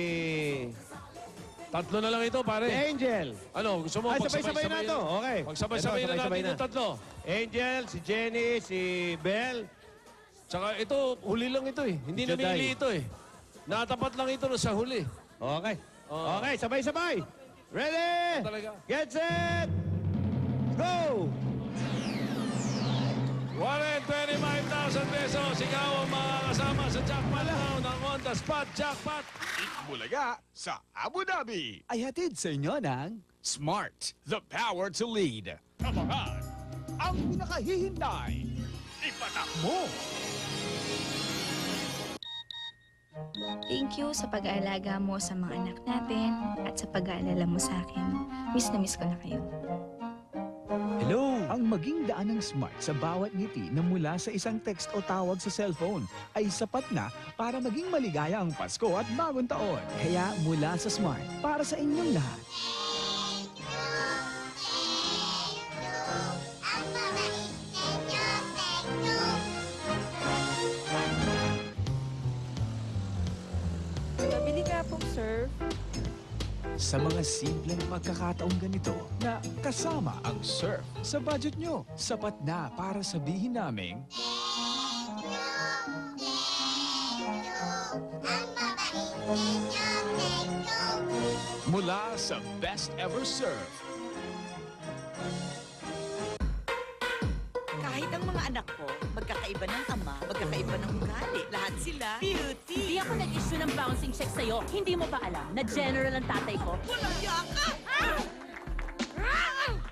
Tatlo na lang ito, pare. Si Angel. Ano, gusto mo Ay, sabay-sabay na ito. Okay. Magsabay-sabay Ito, na sabay-sabay natin yung tatlo. Angel, si Jenny, si Belle. Tsaka ito, huli lang ito eh. Hindi Juday. namili ito eh. Natapat lang ito sa huli. Okay. Okay, sabay-sabay. Ready? Talaga. Get set! Go! 125,000 pesos. Ikaw ang makakasama sa jackpot round ng On The Spot Jackpot. Bulaga sa Abu Dhabi ay hatid sa inyo ng Smart, the power to lead. Kabakan, ang pinakahihintay. Ipatak mo! Thank you sa pag-aalaga mo sa mga anak natin at sa pag-aalala mo sa akin. Miss na miss ko na kayo. Hello! Ang maging daan ng Smart sa bawat ngiti na mula sa isang text o tawag sa cellphone ay sapat na para maging maligaya ang Pasko at bagong taon. Kaya mula sa Smart, para sa inyong lahat. Pabili ka pong surf. Sa mga simpleng pagkakataong ganito na kasama ang surf sa budget nyo, sapat na para sabihin naming mula sa Best Ever Surf. Kahit ang mga anak ko, magkakaiba ng ama, magkakaiba ng ugali. Lahat sila, beauty! Di ako nag-issue ng bouncing check sa'yo. Hindi mo ba alam na general ang tatay ko? Walang yaka!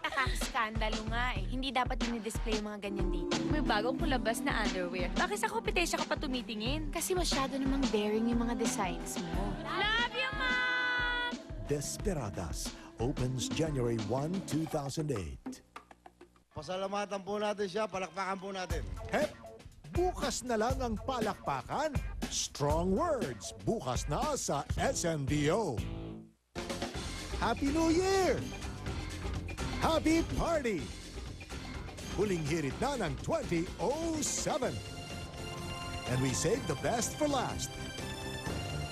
Nakakaskandalo nga eh. Hindi dapat dinidisplay yung mga ganyan dito. May bagong kulabas na underwear. Bakit sa kompetensya ka pa tumitingin? Kasi masyado namang daring yung mga designs mo. Love you, Mom! Desperadas opens January 1, 2008. Pasalamatan po natin siya, palakpakan po natin. Hep! Bukas na lang ang palakpakan. Strong words. Bukas na sa SNDO. Happy New Year! Happy Party! Huling hirit na ng 2007. And we saved the best for last.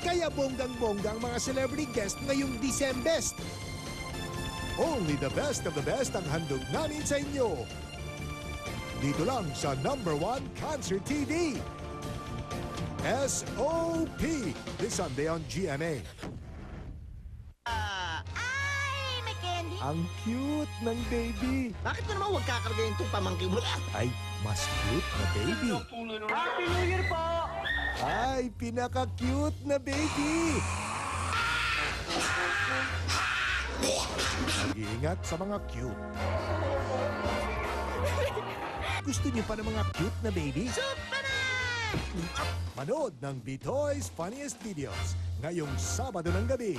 Kaya bonggang-bongga ang mga celebrity guest ngayong Decembest. Only the best of the best ang handog namin sa inyo. Dito lang sa #1 Concert TV. SOP this Sunday on GMA. Ay, may candy! Ang cute ng baby. Bakit mo naman huwag kakargayin itong pamangkin mo? Ay, mas cute na baby. Happy New Year po! Ay, pinaka-cute na baby. Mag-iingat sa mga cute. Gusto niyo pa ng mga cute na baby? Manood ng Bitoy's Funniest Videos ngayong Sabado ng gabi.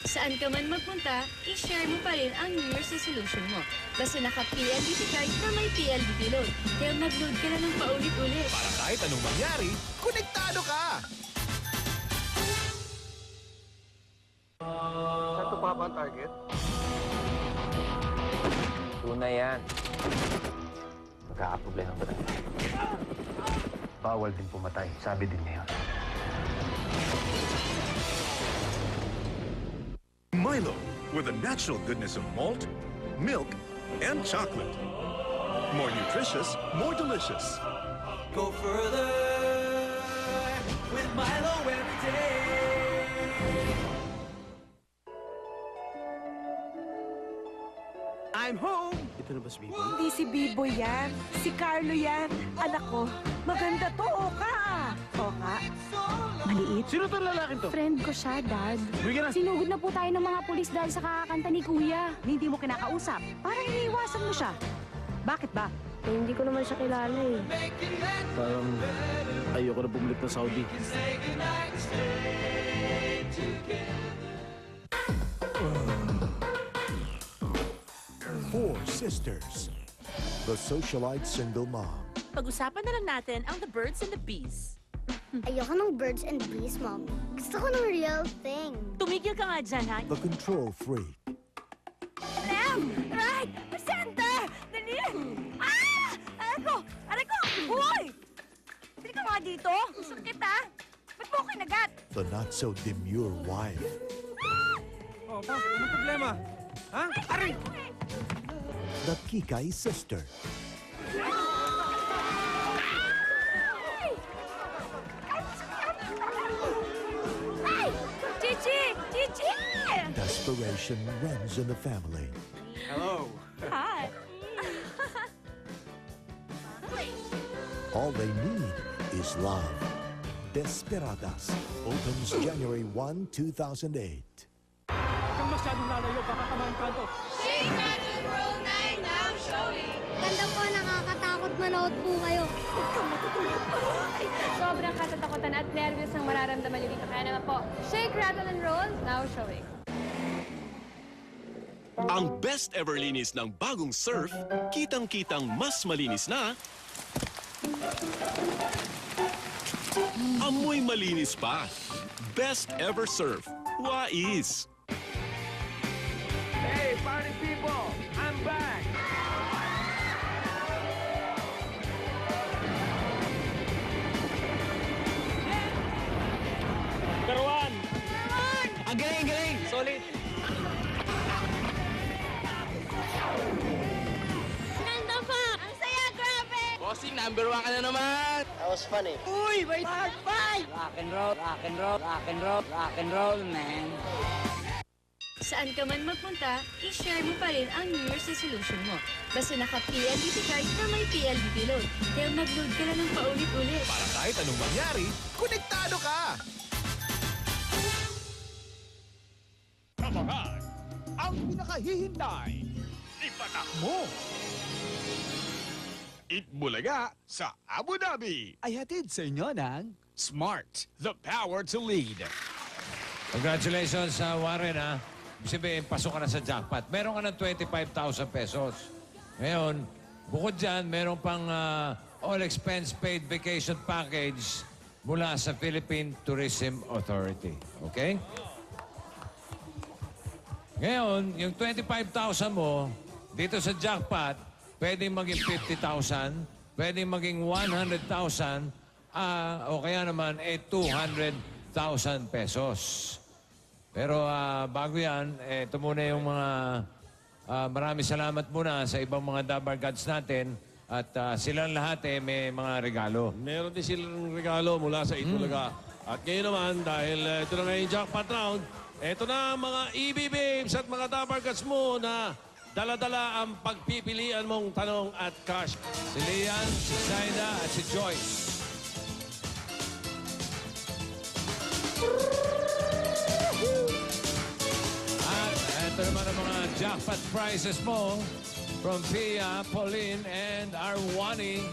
Saan ka man magpunta, i-share mo pa rin ang New Year's resolution mo. Basta naka-PLDT card na may PLDT load. Kaya mag-load ka na ng paulit-ulit. Para kahit anong mangyari, konektado ka! Saan ito pa ba ang target? Tunay yan. Magkakaproblema ba tayo? Bawal din pumatay. Sabi din niya yun. Milo, with the natural goodness of malt, milk, and chocolate. More nutritious, more delicious. Go further with Milo every day. I'm home! Ito na ba si Bibo? Hindi si Bibo yan. Si Carlo yan. Anak ko. Maganda to, Oka. Oka? Maliit. Sino to lalaking to? Friend ko siya, Dad. Sinugod na po tayo ng mga pulis dahil sa kakakanta ni Kuya. Hindi mo kinakausap. Parang iniiwasan mo siya. Bakit ba? Hindi ko naman siya kilala eh. Parang ayoko na bumalik na Saudi. Four sisters. The socialite single mom. Pag-usapan na lang natin ang the birds and the bees. Ayoko ng birds and bees, Mom. Gusto ko ng real thing. Tumigil ka nga dyan, ha? The control freak. Left! Right! Center! Dali! Ah! Aray ko! Aray ko! Hoy! Hindi ka nga dito. Sakit, ha? Ba't mo ako kinagat? The not so demure wife. Oh, pa, anong problema? Ha? Aray! The Kikay sister. Ay! Chichi! Chichi! Desperation runs in the family. Hello. Hi! All they need is love. Desperadas opens January 1, 2008. Kung masyadong lalayo, baka tamahan ka to. Ganda po, nakakatakot manood po kayo. Sobrang katatakutan at nervous ang mararamdaman nyo dito. Kaya naman po, Shake, Rattle, and Roll, now showing. Ang best ever linis ng bagong Surf, kitang-kitang mas malinis na. Amoy malinis pa. Best ever Surf. Wais. Hey, party people! I'm back! Karuan! Ang galing, galing! Solid! Ganda pa! Ang saya, grabe! Bossing, number 1 ka na naman! That was funny. Uy, wait! Hard five! Rock and roll, rock and roll, rock and roll, rock and roll, man. Saan ka man magpunta, i-share mo pa rin ang New Year's resolution mo. Basta naka-PLDT card na may PLDT load. Kaya mag-load ka na ng paulit-ulit. Para kahit anong mangyari, konektado ka! Abangan ang pinakahihintay. Ipatak mo! Itbulaga sa Abu Dhabi. Ay hatid sa inyo ng Smart, the power to lead. Congratulations sa Warren, ha? Sabihin, pasok ka na sa jackpot. Meron ka ng 25,000 pesos. Ngayon, bukod dyan, meron pang all-expense-paid vacation package mula sa Philippine Tourism Authority. Okay? Ngayon, yung 25,000 mo, dito sa jackpot, pwedeng maging 50,000, pwedeng maging 100,000, o kaya naman, 200,000 pesos. Pero bago yan, ito muna yung mga maraming salamat muna sa ibang mga Dabar Gods natin. At silang lahat may mga regalo. Meron din silang regalo mula sa Itbulaga. At ngayon naman, dahil ito na nga yung jackpot round, ito na ang mga EB Babes at mga Dabar Gods mo na dala-dala ang pagpipilian mong tanong at cash. Si Lian, si Zaida at si Joyce. Ito naman ang mga jackpot prizes mo from Pia, Pauline, and Arwani.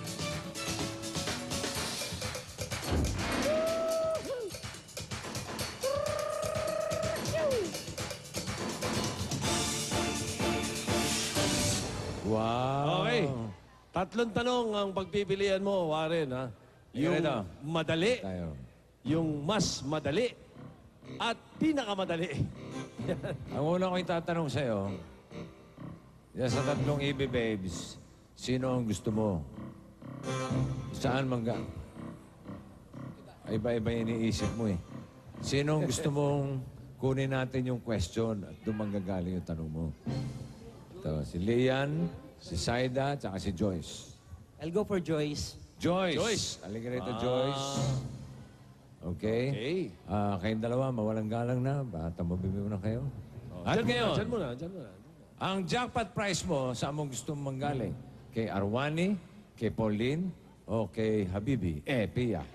Wow. Okay. Tatlong tanong ang pagpipilian mo, Warren, ha? Yung Ito. madali, yung mas madali, at pinakamadali. Ang una ko itatanong sa'yo, yan sa tatlong EB Babes, sino ang gusto mo? Saan mangga? Iba-iba iniisip mo eh. Sino ang gusto mong kunin natin yung question at doon manggagaling yung tanong mo? Ito, si Lian, si Zaida, at si Joyce. I'll go for Joyce. Joyce! Joyce. Halika rito, Joyce. Okay? Kayong dalawa, mawalang galang na. Bata mo, bibi mo na kayo. At ngayon, Diyan muna, diyan muna. ang jackpot prize mo, saan mo gusto mong manggaling? Kay Arwani, kay Pauline, o kay Habibi? Pia.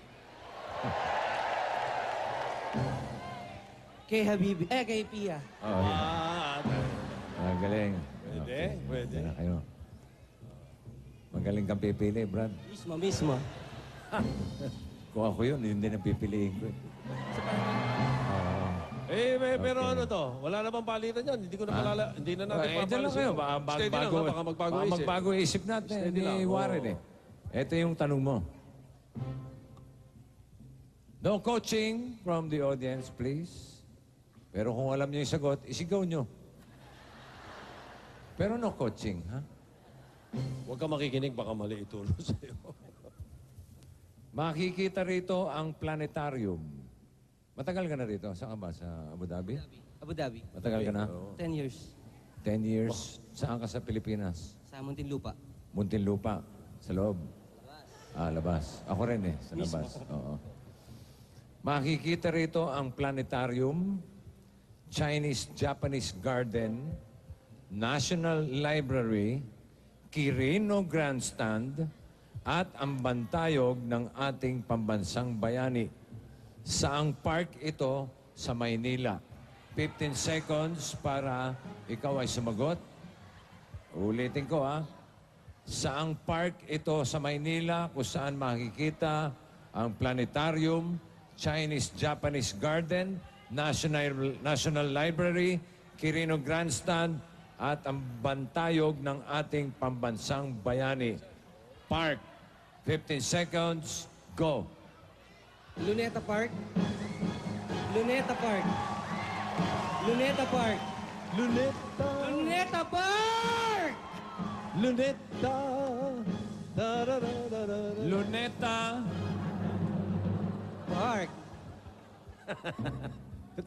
Kay Habibi. Kay Pia. Galing. Pwede, Okay. pwede. Diyan na kayo. Magaling kang pipili, Brad. Mismo. Kung ako yun, hindi na pipiliin ko. Pero ano to? Wala namang palitan yan. Hindi ko na malala. Hindi na natin Diyan lang kayo. Steady lang, ha? Baka magbago isip. Magbago isip natin. Steady lang, Hindi Warren eh. Ito yung tanong mo. No coaching from the audience, please. Pero kung alam niyo yung sagot, isigaw niyo. Pero no coaching, ha? Huwag ka makikinig, baka mali ituro sa'yo. Makikita rito ang planetarium. Matagal ka na rito? Saan ka ba? Sa Abu Dhabi? Abu Dhabi. Matagal ka na? 10 years. 10 years. Saan ka sa Pilipinas? Sa Muntinlupa. Muntinlupa. Sa loob? Labas. Ako rin sa labas. Oo. Makikita rito ang planetarium, Chinese-Japanese Garden, National Library, Quirino Grandstand, at ang bantayog ng ating pambansang bayani. Saang park ito sa Maynila? 15 seconds para ikaw ay sumagot. Ulitin ko, ha? Saang park ito sa Maynila kung saan makikita ang planetarium, Chinese-Japanese Garden, National Library, Quirino Grandstand, at ang bantayog ng ating pambansang bayani. Park. 15 seconds. Go. Luneta Park. Luneta Park. Luneta Park. Luneta. Luneta Park! Luneta. Luneta. Park.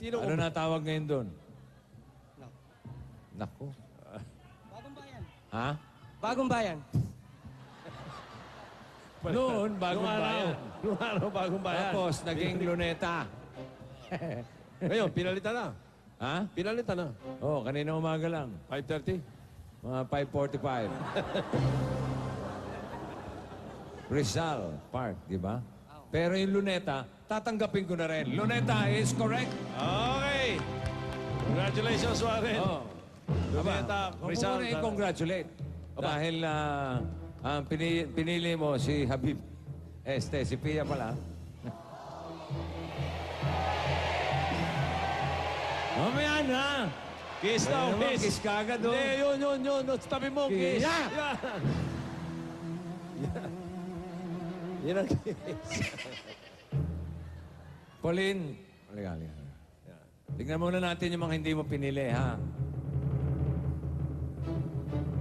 Ano na tawag ngayon doon? Nako. Bagong bayan. Ha? Bagong bayan. Noon, bagong bayan. Nung araw, bagong bayan. Tapos, naging luneta. Ngayon, pinalitan na. Ha? Pinalitan na. Oo, kanina umaga lang. 5:30. Mga 5:45. Rizal Park, di ba? Pero yung luneta, tatanggapin ko na rin. Luneta is correct. Okay. Congratulations, Warren. Oh. Luneta, Rizal. Huwag mo congratulate. Dahil ang pinili mo si Habib. Si Pia pala. Mamaya na. Kiss daw, kiss. Kiss ka agad, oh. Hindi, yun. Tabi mo, kiss. Yeah. Yan ang kiss. Pauline, halika. Tingnan muna natin yung mga hindi mo pinili, ha?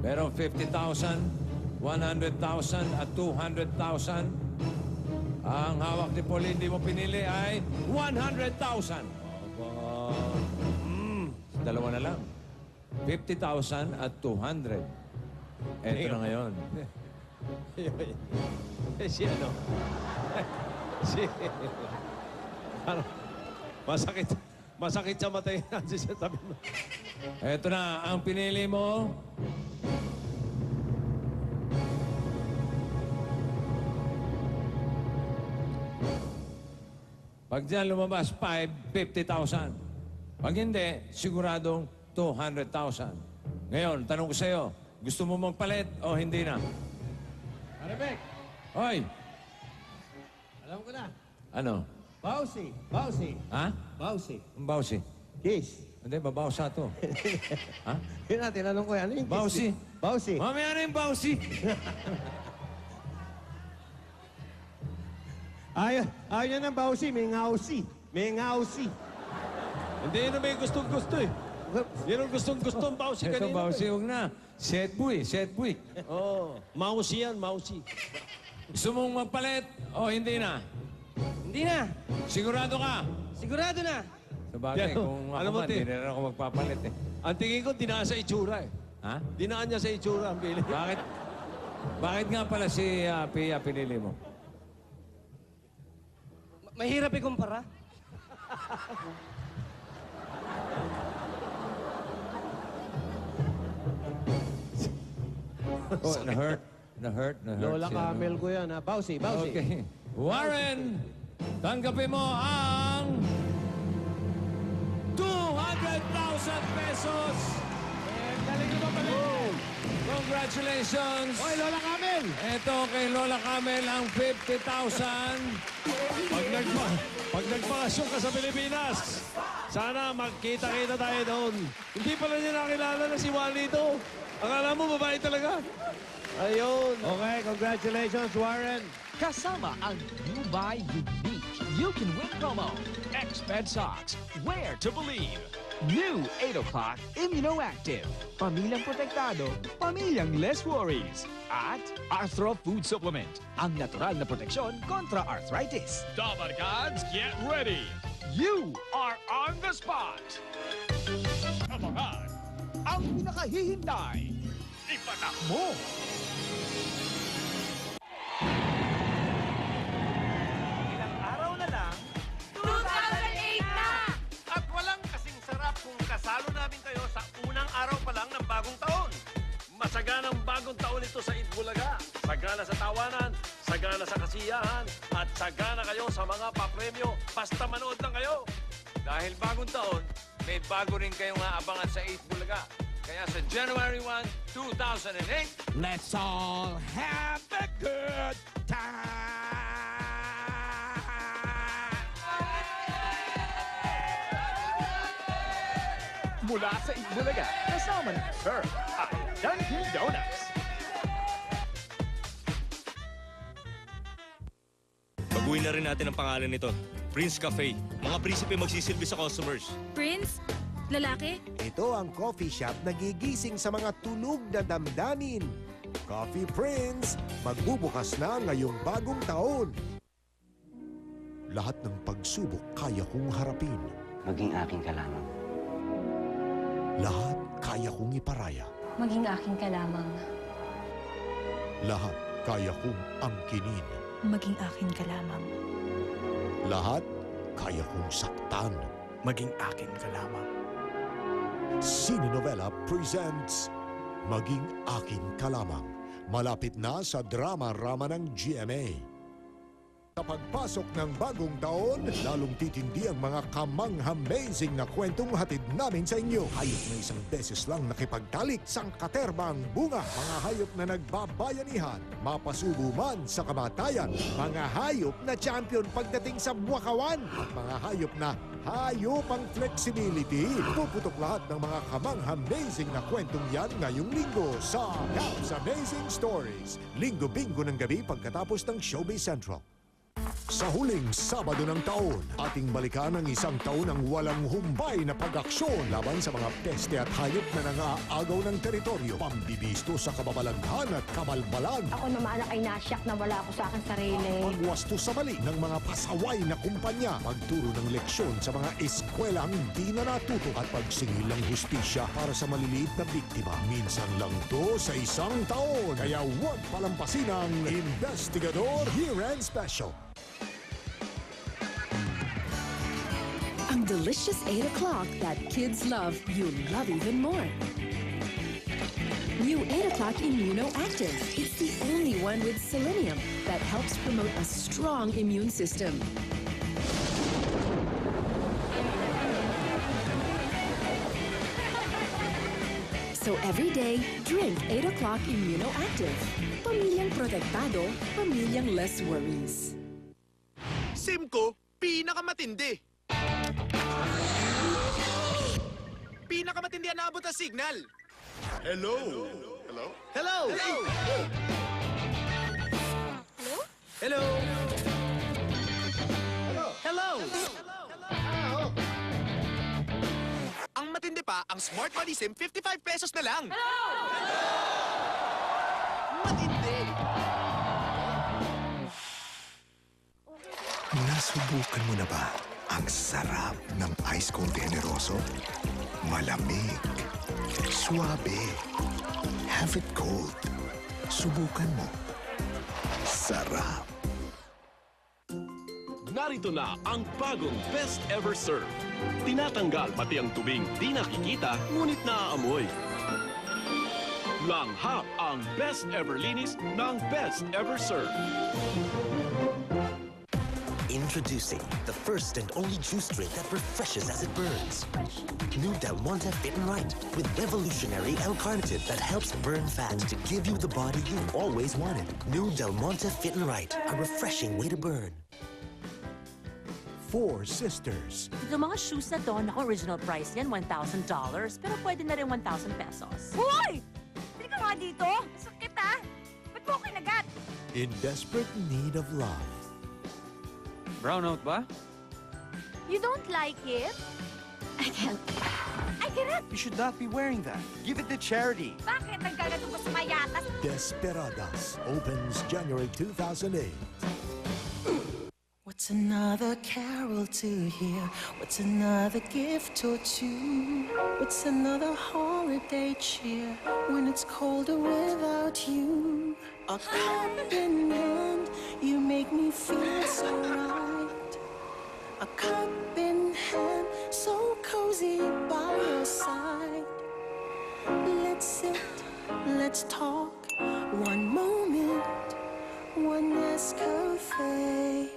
Pero 50,000, 100,000 at 200,000. Ang hawak ni Pauline hindi mo pinili ay 100,000. Dalawa na lang. 50,000 at 200. Eto na ngayon. Si ano? Parang masakit sa mata yan. Sa tabi mo. Eto na, ang pinili mo. Pag diyan lumabas, 50,000. Pag hindi, siguradong 200,000. Ngayon, tanong ko sa'yo, gusto mo magpalit o hindi na? Arabek, Hoy! alam ko na. Ano? Bausi. Ha? Bausi. Ang bausi? Kiss. Hindi, babausa to. Ha? Yun na, tinanong ko yan. Ano yung kiss? Bausi? Bausi. Mamaya na yung bausi. Ayaw niya ng bausi. May ngausi. Hindi na may gustong-gusto eh. Yan ang gustong-gusto ang bausi Ito kanina. bausi, huwag na. Set buoy. Oo. Mausi yan, mausi. Gusto mong magpalit o hindi na? Hindi na. Sigurado ka? Sigurado na. Sa bagay, Yan, kung ako alam mo, man, hindi na rin ako magpapalit eh. Ang tingin ko, dinaan sa itsura eh. Ha? Dinaan niya sa itsura ang pili. Bakit? Bakit nga pala si Pia pinili mo? Mahirap ikumpara. Oh, na-hurt Lola si Camel ko yan, ha? Bausi. Okay. Warren, tanggapin mo ang 200,000 pesos. Galing mo pala. Congratulations! Hoy, Lola Camel! Ito kay Lola Camel ang 50,000. Pag nagpakasyon ka sa Pilipinas, sana magkita-kita tayo doon. Hindi pala niya nakilala na si Wally ito. Akala mo babae talaga. Ayun. Okay, congratulations, Warren. Kasama ang Dubai Unique You Can Win promo. Exped Socks. Where to believe. New 8 o'clock Immunoactive. Pamilyang protektado, pamilyang less worries. At Arthro Food Supplement. Ang natural na proteksyon kontra arthritis. Dabarkads, get ready. You are on the spot. Abangan ang pinakahihintay. Ipatak mo. Ilang araw na lang, 2008 na! at walang kasing sarap kung kasalo namin kayo sa unang araw pa lang ng bagong taon. Masaganang bagong taon ito sa Itbulaga. Sagana sa tawanan, sagana sa kasiyahan, at sagana kayo sa mga papremyo. Basta manood lang kayo. Dahil bagong taon, may bago rin kayong aabangan sa 8 Bulaga. Kaya sa January 1, 2008, let's all have a good time! Mula sa 8 Bulaga, kasama ng Sir at Dunkin' Donuts. Baguhin na rin natin ang pangalan nito. Prince Cafe. Mga prinsipe magsisilbi sa customers. Prince? Lalaki? Ito ang coffee shop na gigising sa mga tunog na damdamin. Coffee Prince, magbubukas na ngayong bagong taon. Lahat ng pagsubok kaya kong harapin. Maging aking ka lamang. Lahat kaya kong iparaya. Maging akin ka lamang. Lahat kaya kong angkinin. Maging akin ka lamang. Lahat kaya kong saktan. Maging akin ka lamang. Cinenovela presents Maging Akin Ka Lamang. Malapit na sa drama-rama ng GMA. Sa pagpasok ng bagong taon, lalong titindi ang mga kamang-amazing na kwentong hatid namin sa inyo. Hayop na isang beses lang nakipagtalik, sangkaterba ang bunga. Mga hayop na nagbabayanihan, mapasubo man sa kamatayan. Mga hayop na champion pagdating sa buwakawan. At mga hayop na hayop ang flexibility. Puputok lahat ng mga kamang-amazing na kwentong yan ngayong linggo sa Cap's Amazing Stories. Linggo-bingo ng gabi pagkatapos ng Showbiz Central. Sa huling Sabado ng taon, ating balikan ang isang taon ng walang humbay na pag-aksyon laban sa mga peste at hayop na nangaagaw ng teritoryo. Pambibisto sa kababalaghan at kabalbalan. Ako naman ay nasyak na wala ako sa akin sarili. Pagwasto sa mali ng mga pasaway na kumpanya. Pagturo ng leksyon sa mga eskwelang di na natuto. At pagsingil ng hustisya para sa maliliit na biktima. Minsan lang to sa isang taon. Kaya huwag palampasin ang Investigador Year-End Special. Ang delicious 8 o'clock that kids love, you'll love even more. New 8 o'clock Immunoactive. It's the only one with selenium that helps promote a strong immune system. So every day, drink 8 o'clock Immunoactive. Pamilyang protektado, pamilyang less worries. SIM ko, pinakamatindi. Pinakamatindi ang naabot ang signal. Hello? Hello? Hello! Hello! Hello! Ang matindi pa, ang Smart Money SIM, 55 pesos na lang. Matindi! Nasubukan mo na ba ang sarap ng Ice Cold Generoso? Malamig. Suabe. Have it cold. Subukan mo. Sarap. Narito na ang bagong Best Ever Surf. Tinatanggal pati ang tubing di nakikita ngunit naaamoy. Langhap ang Best Ever Linis ng Best Ever Surf. Introducing the first and only juice drink that refreshes as it burns. New Del Monte Fit and Right with revolutionary L-carnitine that helps burn fat to give you the body you've always wanted. New Del Monte Fit and Right, a refreshing way to burn. Four Sisters. Yung mga shoes na to, naku, original price yan, $1,000. Pero pwede na rin 1,000 pesos. Hoy! Hindi ka nga dito. Sakit ah. Ba't mo kinagat? In desperate need of love. Brownout ba? You don't like it? I can't. I cannot. You should not be wearing that. Give it to charity. Bakit nagkagato ka sa mayatas? Desperadas opens January 2008. What's another carol to hear? What's another gift or two? What's another holiday cheer when it's colder without you? A cup in hand, you make me feel so right. A cup in hand, so cozy by your side. Let's sit, let's talk. One moment, one Nescafe.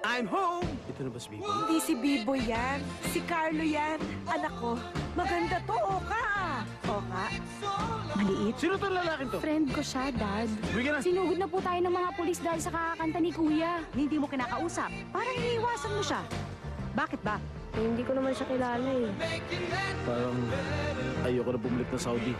I'm home! Ito na ba si Bibo? Hindi si Bibo yan. Si Carlo yan. Anak ko, maganda to, Oka. Oka? Maliit? Sino to lalaking to? Friend ko siya, Dad. Bigyan na. Sinugod na po tayo ng mga pulis dahil sa kakakanta ni Kuya. Hindi mo kinakausap. Parang iniiwasan mo siya. Bakit ba? Hindi ko naman siya kilala eh. Parang ayoko na bumalik na Saudi.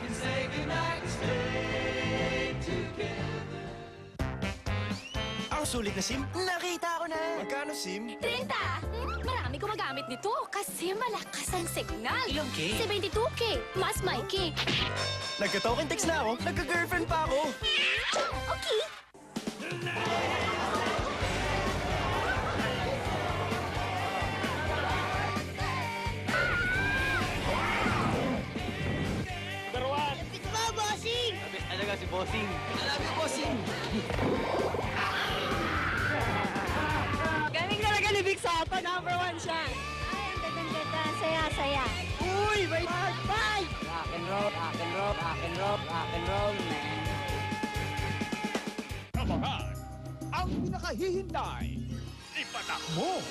Ang sulit na SIM, nakita ko na! Magkano SIM? 30! Marami gumagamit nito kasi malakas ang signal. Ilang K? 72K. Mas may K. Nagka-token text na ako, nagka-girlfriend pa ako! Okay. Ito ba, bossing? Alaga si Bossing. Alaga, bossing. Galing talaga ni Vic Soto, #1 siya. Ay, ang ganda-ganda. Saya-saya. Uy, may hard five! Rock and roll, rock and roll, rock and roll, rock and roll, man. Abangan ang pinakahihintay. Ipatak mo!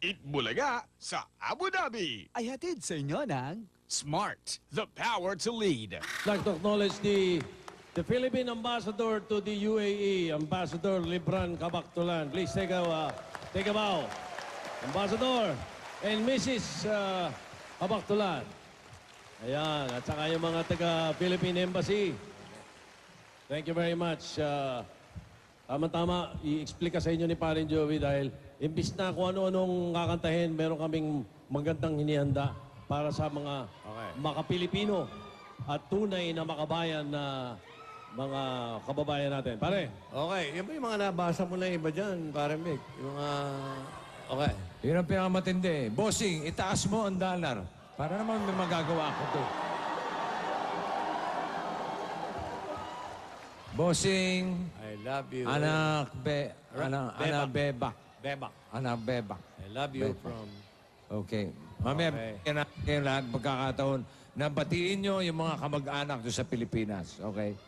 Itbulaga sa Abu Dhabi. Ay hatid sa inyo ng Smart, the power to lead. I'd like to acknowledge the Philippine Ambassador to the UAE, Ambassador Libran Kabaktulan. Please take a bow. Ambassador and Mrs. Kabaktulan. Ayan, at saka yung mga taga-Philippine Embassy. Thank you very much. Tama-tama, i-explica sa inyo ni Parin Joey dahil imbis na kung ano-anong kakantahin, meron kaming magandang hinihanda para sa mga makapilipino at tunay na makabayan na mga kababayan natin. Pare. Okay, yan ba yung mga nabasa mo na iba dyan, pare Mick? Yung mga... Okay. Yun ang pinakamatindi. Bossing, itaas mo ang dollar. Para naman may magagawa ko to. Bossing. I love you. Anak Bebak. Bebak. Anak Bebak. I love you from... Okay. Mamaya, bigyan natin kayo lahat pagkakataon na batiin nyo yung mga kamag-anak doon sa Pilipinas. Okay?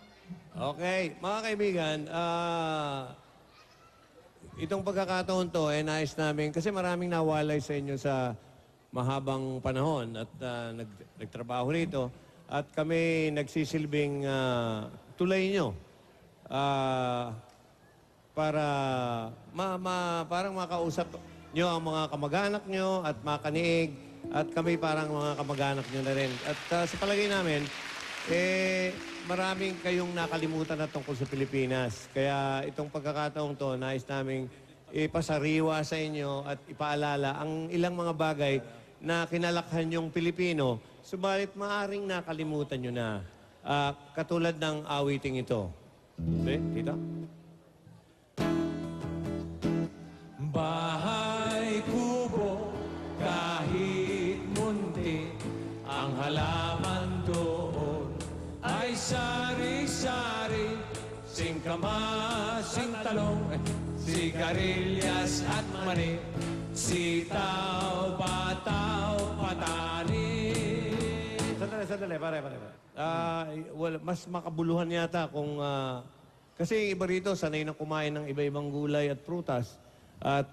Okay, mga kaibigan, itong pagkakataon to, nais namin, kasi maraming nawalay sa inyo sa mahabang panahon at nagtrabaho rito. At kami nagsisilbing tulay nyo para parang makausap nyo ang mga kamag-anak nyo at makaniig at kami parang mga kamag-anak nyo na rin. At sa palagay namin, maraming kayong nakalimutan na tungkol sa Pilipinas. Kaya itong pagkakataong to, nais naming ipasariwa sa inyo at ipaalala ang ilang mga bagay na kinalakhan yung Pilipino, subalit maaring nakalimutan nyo na. Katulad ng awiting ito. Tita? Bahay kubo, kahit munti, ang halaman doon ay sari-sari, singkamas, singtalong, sigarilyas at mani, sitaw, bataw, patani. Sandali, pare. Mas makabuluhan yata kung Kasi yung iba rito, sanay na kumain ng iba-ibang gulay at prutas. At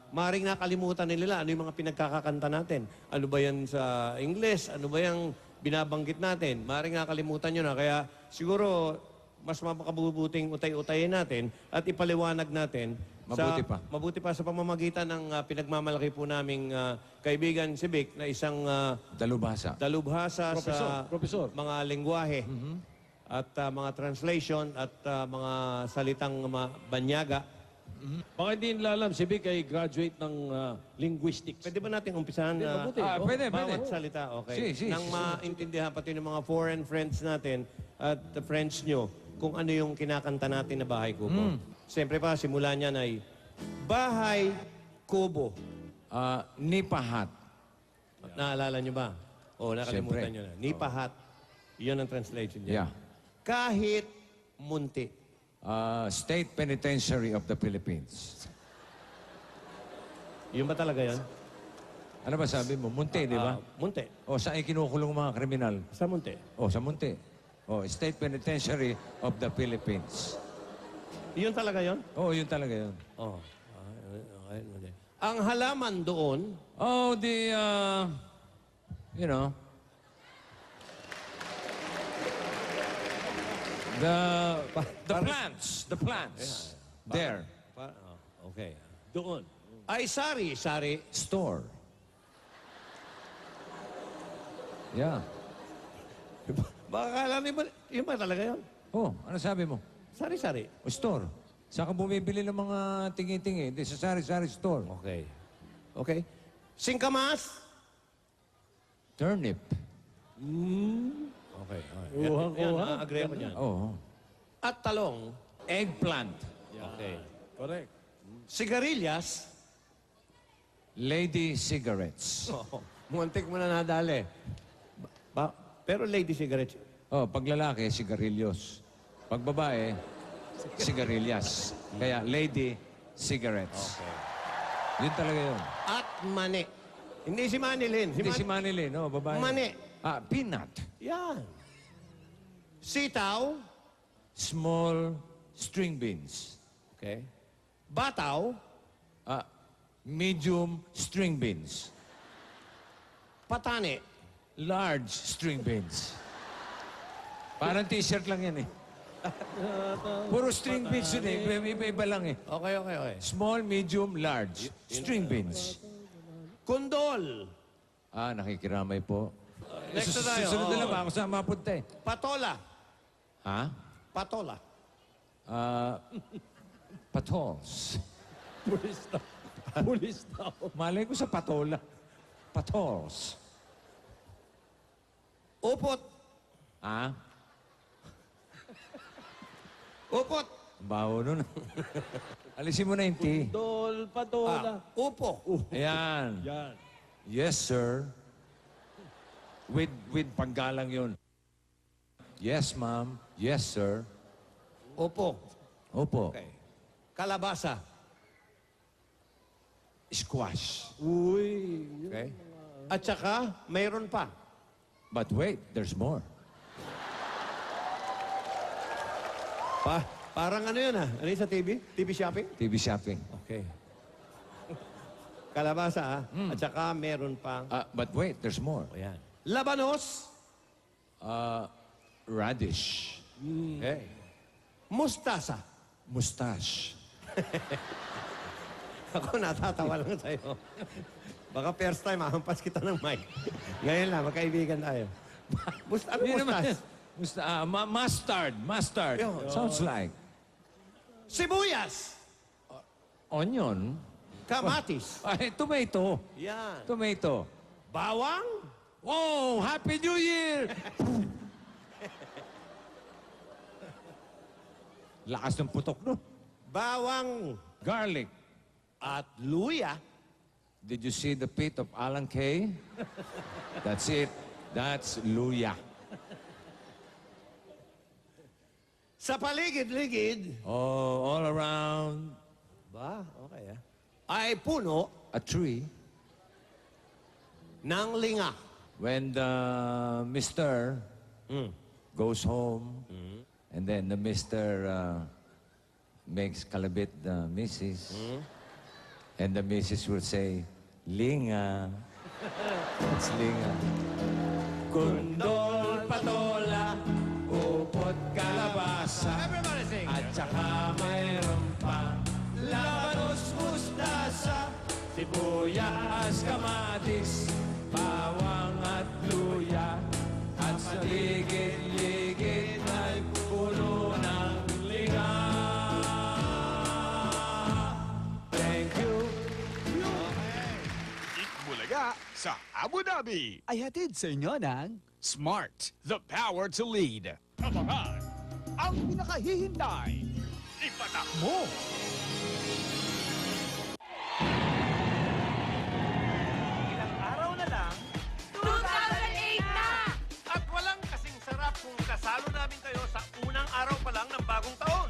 maaaring nakalimutan nila ano yung mga pinagkakakanta natin. Ano ba yan sa English? Ano ba yung binabanggit natin? Maaaring nakalimutan nyo na. Kaya siguro, mas mapakabubuting utay-utayin natin at ipaliwanag natin. Mabuti pa sa pamamagitan ng pinagmamalaki po naming kaibigan si Vic na isang dalubhasa sa mga lengguwahe at mga translation at mga salitang banyaga. Baka hindi nila alam, si Vic ay graduate ng linguistics. Pwede ba natin umpisahan na pwede. bawat salita? Okay. Nang maintindihan pati ng mga foreign friends natin at the friends nyo kung ano yung kinakanta natin na Bahay Kubo. Siyempre pa, simula niyan ay Bahay Kubo. Nipahat. Naalala nyo ba? O, nakalimutan nyo na. Nipahat. Yun ang translation niya. Yeah. Kahit munti. State Penitentiary of the Philippines. Yun ba talaga yan? Ano ba sabi mo? Munti, di ba? Munti. O, saan kinukulong mga kriminal? Sa munti. O, sa munti. O, State Penitentiary of the Philippines. Yun talaga yun? Oo, yun talaga yun. Oh. Ang halaman doon... Oh, you know, the plants. There. Okay. Doon. Ay, sari. Store. Yeah. Baka kala niyo ba, yun ba talaga yun? Oh, ano sabi mo? Sari-sari. O store. Saan ka bumibili ng mga tingi-tingi? Hindi, sa sari-sari store. Okay. Singkamas? Turnip. Okay. Yan, agree ako dyan. Oo. At talong? Eggplant. Okay. Correct. Sigarilyas? Lady cigarettes. Muntik mo na nadali. Pero lady cigarettes. Oh, pag lalaki, sigarilyos. Pag babae, sigarilyas. Kaya, lady cigarettes. Yun talaga yun. At mani. Hindi si Manilin. Hindi si Manilin, no? Babae. Mani. Peanut. Yan. Sitaw? Small string beans. Okay. Bataw? Medium string beans. Patani? Large string beans. Parang t-shirt lang yan eh. Puro string beans yun eh. Iba-iba lang eh. Okay. Small, medium, large. String beans. Kundol? Nakikiramay po. Next na tayo. Susunod na lang ba ako sa mapunta eh. Patola? Ha? Patola? Patols. Pulis daw. Malay ko sa patola. Patols. Upot? Upot? Baho nun. Alisin mo na yung T. Patola. Upo? Ayan. Yan. Yes, sir. With panggalang yun. Yes, ma'am. Yes, sir. Opo. Opo. Okay. Kalabasa? Squash. Uy. Okay. At saka, mayroon pa. But wait, there's more. Parang ano yun Ano yun sa TV? TV shopping? TV shopping. Okay. Kalabasa At saka meron pang... But wait, there's more. Ayan. Labanos? Radish. Okay. Mustasa? Mustache. Ako natatawa lang sa'yo. Baka first time, mahampas kita ng mic. Ngayon lang, magkaibigan tayo. Ano mustas? Mustard. Sounds like. Sibuyas? Onion. Kamatis? Tomato. Yan. Tomato. Bawang? Oh, Happy New Year! Lakas ng putok, no? Bawang. Garlic. At luya. Did you see the pit of Alan Kay? That's it. That's luya. Sa paligid-ligid. Oh, all around. Ba? Okay Ay puno. A tree. Ng linga. When the Mr. goes home And then the Mr. Makes kalabit the Mrs. And the Mrs. will say, Linga. It's Linga. Kundol, patola, upot, kalabasa. At saka mayroon pa labanos, mustasa, sibuyas, kamatis, bawang at luya. At sa ligid-ligid ay puno ng linga. Thank you. Bulaga sa Abu Dhabi ay hatid sa inyo ng Smart, the power to lead. Abangan ang pinakahihintay. Ipatak mo! Ilang araw na lang, 2008 na! at walang kasing sarap kung kasalo namin kayo sa unang araw pa lang ng bagong taon.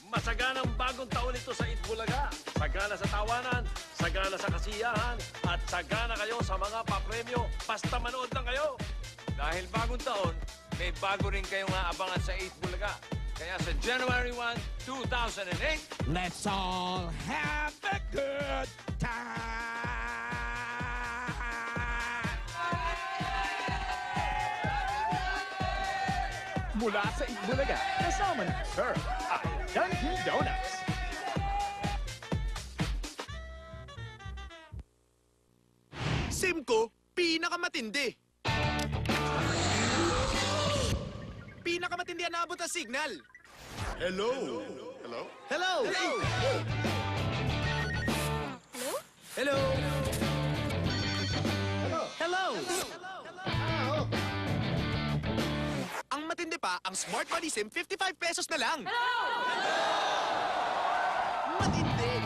Masaganang bagong taon ito sa Itbulaga. Sagana sa tawanan, sagana sa kasiyahan, at sagana kayo sa mga papremyo. Basta manood lang kayo. Dahil bagong taon, may bago rin kayong aabangan sa Itbulaga. Kaya sa January 1, 2008, Let's all have a good time! Mula sa Itbulaga, kasama ng Sir at Dunkin' Donuts. Simco, pinakamatindi. Pinakamatindi ang naabot ang signal. Hello. Hello? Hello! Hello! Hello! Hello! Ang matindi pa, ang Smart Money SIM, 55 pesos na lang. Matindi!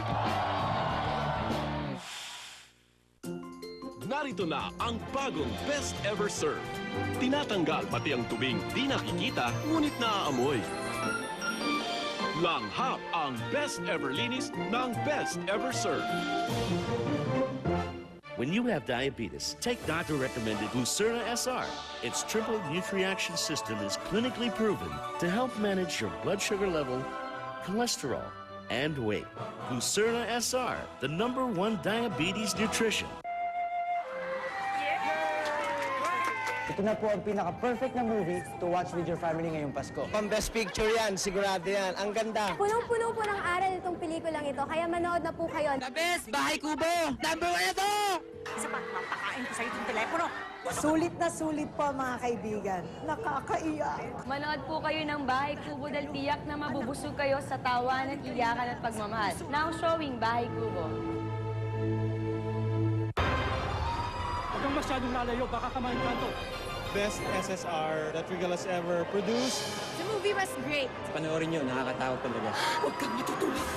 Narito na ang bagong Best Ever Serve. Tinatanggal pati ang tubing di nakikita, ngunit naaamoy. Langhap ang Best Ever Linis ng Best Ever Serve. When you have diabetes, take doctor-recommended Glucerna SR. Its triple nutriaction system is clinically proven to help manage your blood sugar level, cholesterol, and weight. Glucerna SR, the #1 diabetes nutrition. Ito na po ang pinaka-perfect na movie to watch with your family ngayong Pasko. Pang-best picture yan, sigurado yan. Ang ganda. Punong-puno po ng aral itong pelikulang ito, kaya manood na po kayo. The best! Bahay Kubo! #1 ito! Isa pa, mapakain ko sa itong telepono. Sulit na sulit po mga kaibigan. Nakakaiyak. Manood po kayo ng Bahay Kubo dahil tiyak na mabubusog kayo sa tawanan, iyakan at pagmamahal. Now showing Bahay Kubo. Huwag kang masyadong lalayo, baka kamahin ka to. Best SSR that Regal has ever produced. The movie was great. Panoorin nyo, nakakatawa talaga. Huwag kang matutulog.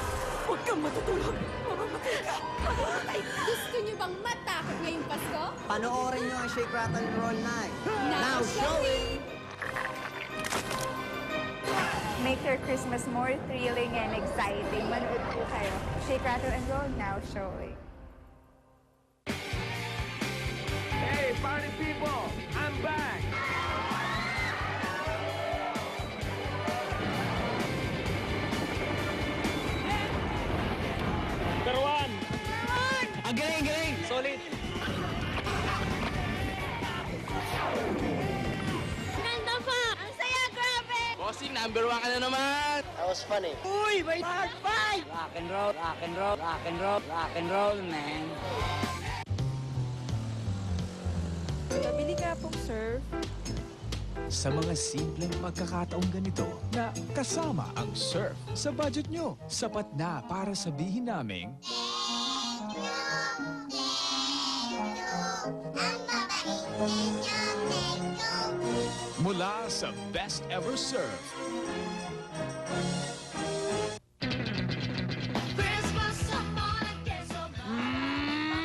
Huwag kang matutulog. Mamamatay ka. Mamamatay ka. Gusto niyo bang matakot ngayong Pasko? Panoorin nyo ang Shake, Rattle, and Roll Night. Now showing! Make your Christmas more thrilling and exciting. Manood po kayo. Shake, Rattle, and Roll, now showing. hey, party people, I'm back! Karuan! Ang galing, galing! Solid! Ganda pa! Ang saya, grabe! Bossing, #1 ka na naman! That was funny. Uy, may hard five! Rock and roll, rock and roll, rock and roll, rock and roll, man. Pabili ka pong surf. Sa mga simpleng pagkakataong ganito na kasama ang surf sa budget nyo, sapat na para sabihin naming mula sa Best Ever Surf.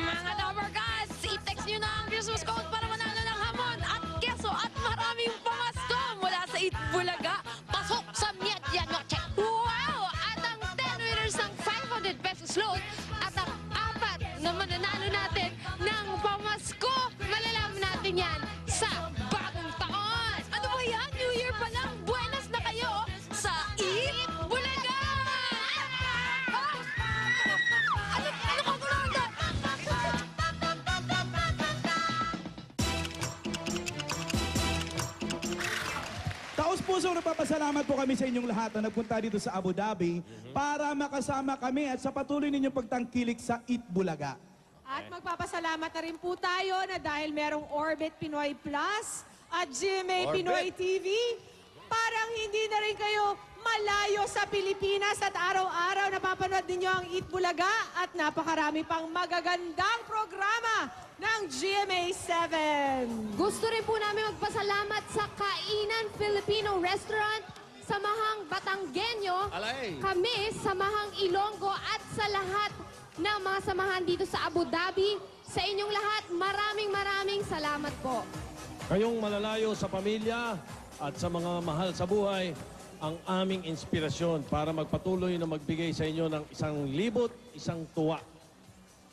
Mga Dobergas, i-text nyo na ang Christmas code para manalo ng hamon at keso at maraming pamasko mula sa Itbulaga. Pasok sa Miedya Noche. Wow! At ang 10 winners ng 500 pesos load at ang 4 na mananalo natin ng pamasko. Malalaman natin yan sa bagong taon. Ano ba yan? New Year pa lang. Buenas na kayo. pusong nagpapasalamat po kami sa inyong lahat na nagpunta dito sa Abu Dhabi para makasama kami at sa patuloy ninyong pagtangkilik sa Eat Bulaga. At magpapasalamat na rin po tayo na dahil merong Orbit Pinoy Plus at GMA Orbit. Pinoy TV, parang hindi na rin kayo malayo sa Pilipinas at araw-araw napapanood ninyo ang Eat Bulaga at napakarami pang magagandang programa ng GMA7. Gusto rin po namin magpasalamat sa Kainan Filipino Restaurant, Samahang Batanggenyo, kami, Samahang Ilonggo at sa lahat ng mga samahan dito sa Abu Dhabi. Sa inyong lahat, maraming salamat po. Kayong malalayo sa pamilya at sa mga mahal sa buhay, ang aming inspirasyon para magpatuloy na magbigay sa inyo ng 1,000 tuwa.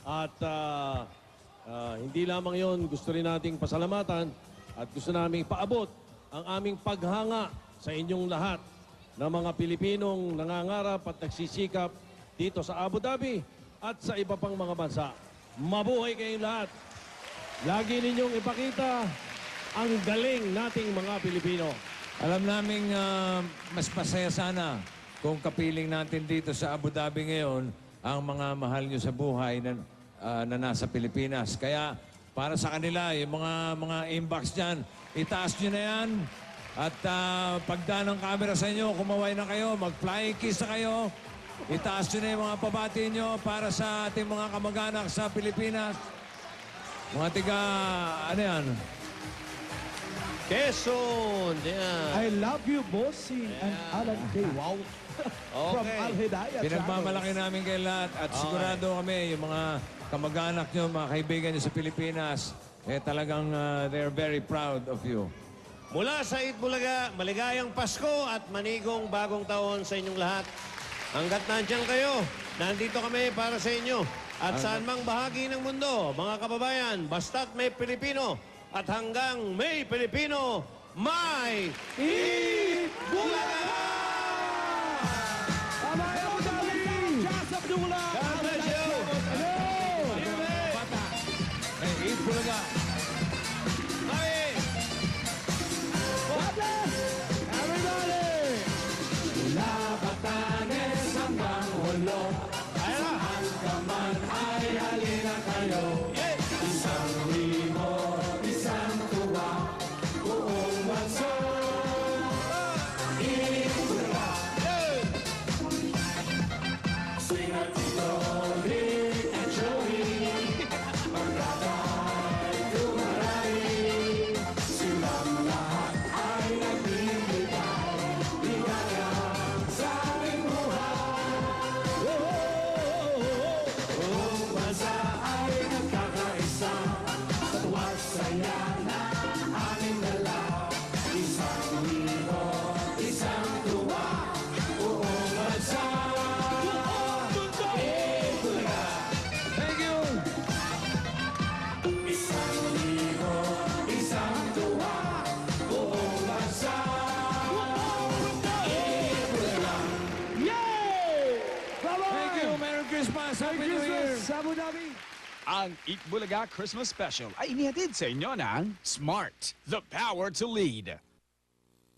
At hindi lamang yon, gusto rin nating pasalamatan at gusto naming paabot ang aming paghanga sa inyong lahat na mga Pilipinong nangangarap at nagsisikap dito sa Abu Dhabi at sa iba pang mga bansa. Mabuhay kayong lahat. Lagi ninyong ipakita ang galing nating mga Pilipino. Alam naming mas masaya sana kung kapiling natin dito sa Abu Dhabi ngayon ang mga mahal nyo sa buhay na nasa Pilipinas. Kaya para sa kanila, yung mga inbox dyan, itaas nyo na yan. At pagdaan ng camera sa inyo, kumaway na kayo, mag-flying kiss na kayo. Itaas nyo na yung mga pabati nyo para sa ating mga kamag-anak sa Pilipinas. Mga tiga, ano yan? Quezon! Yan. I love you, Bossing and Alan Day. Wow. From Al Hidayah. Pinagmamalaki namin kay lahat at sigurado kami yung mga kamag-anak nyo, mga kaibigan nyo sa Pilipinas, talagang they're very proud of you. Mula sa Eat Bulaga, maligayang Pasko at manigong bagong taon sa inyong lahat. Hanggat nandiyan kayo, nandito kami para sa inyo. At saan mang bahagi ng mundo, mga kababayan, basta't may Pilipino at hanggang may Pilipino, may Eat Bulaga! Bye-bye, Abu Dhabi! Jazz Abdullah! God bless you! Hey, Eat Bulaga! Bye! God bless! Everybody! Mula Batanes hanggang Holo, saan ka man ay halina kayo. Isang libo, isang tuwa, buong bansa. Eat Bulaga! Sina Tito, Rick and Joey, magkakay tumarami. Silang lahat ay nagbibigay ligaya sa aming buhay. Buong bansa ay nagkakaisa sa tuwa't saya na aming dala. Isang libo, isang tuwa, buong bansa. Eat Bulaga! Thank you! Isang libo, isang tuwa, buong bansa. Eat Bulaga! Yay! Bye-bye! Thank you! Merry Christmas! Happy New Year! Sa Abu Dhabi! Ang Eat Bulaga Christmas Special ay inihatid sa inyo ng Smart, the power to lead.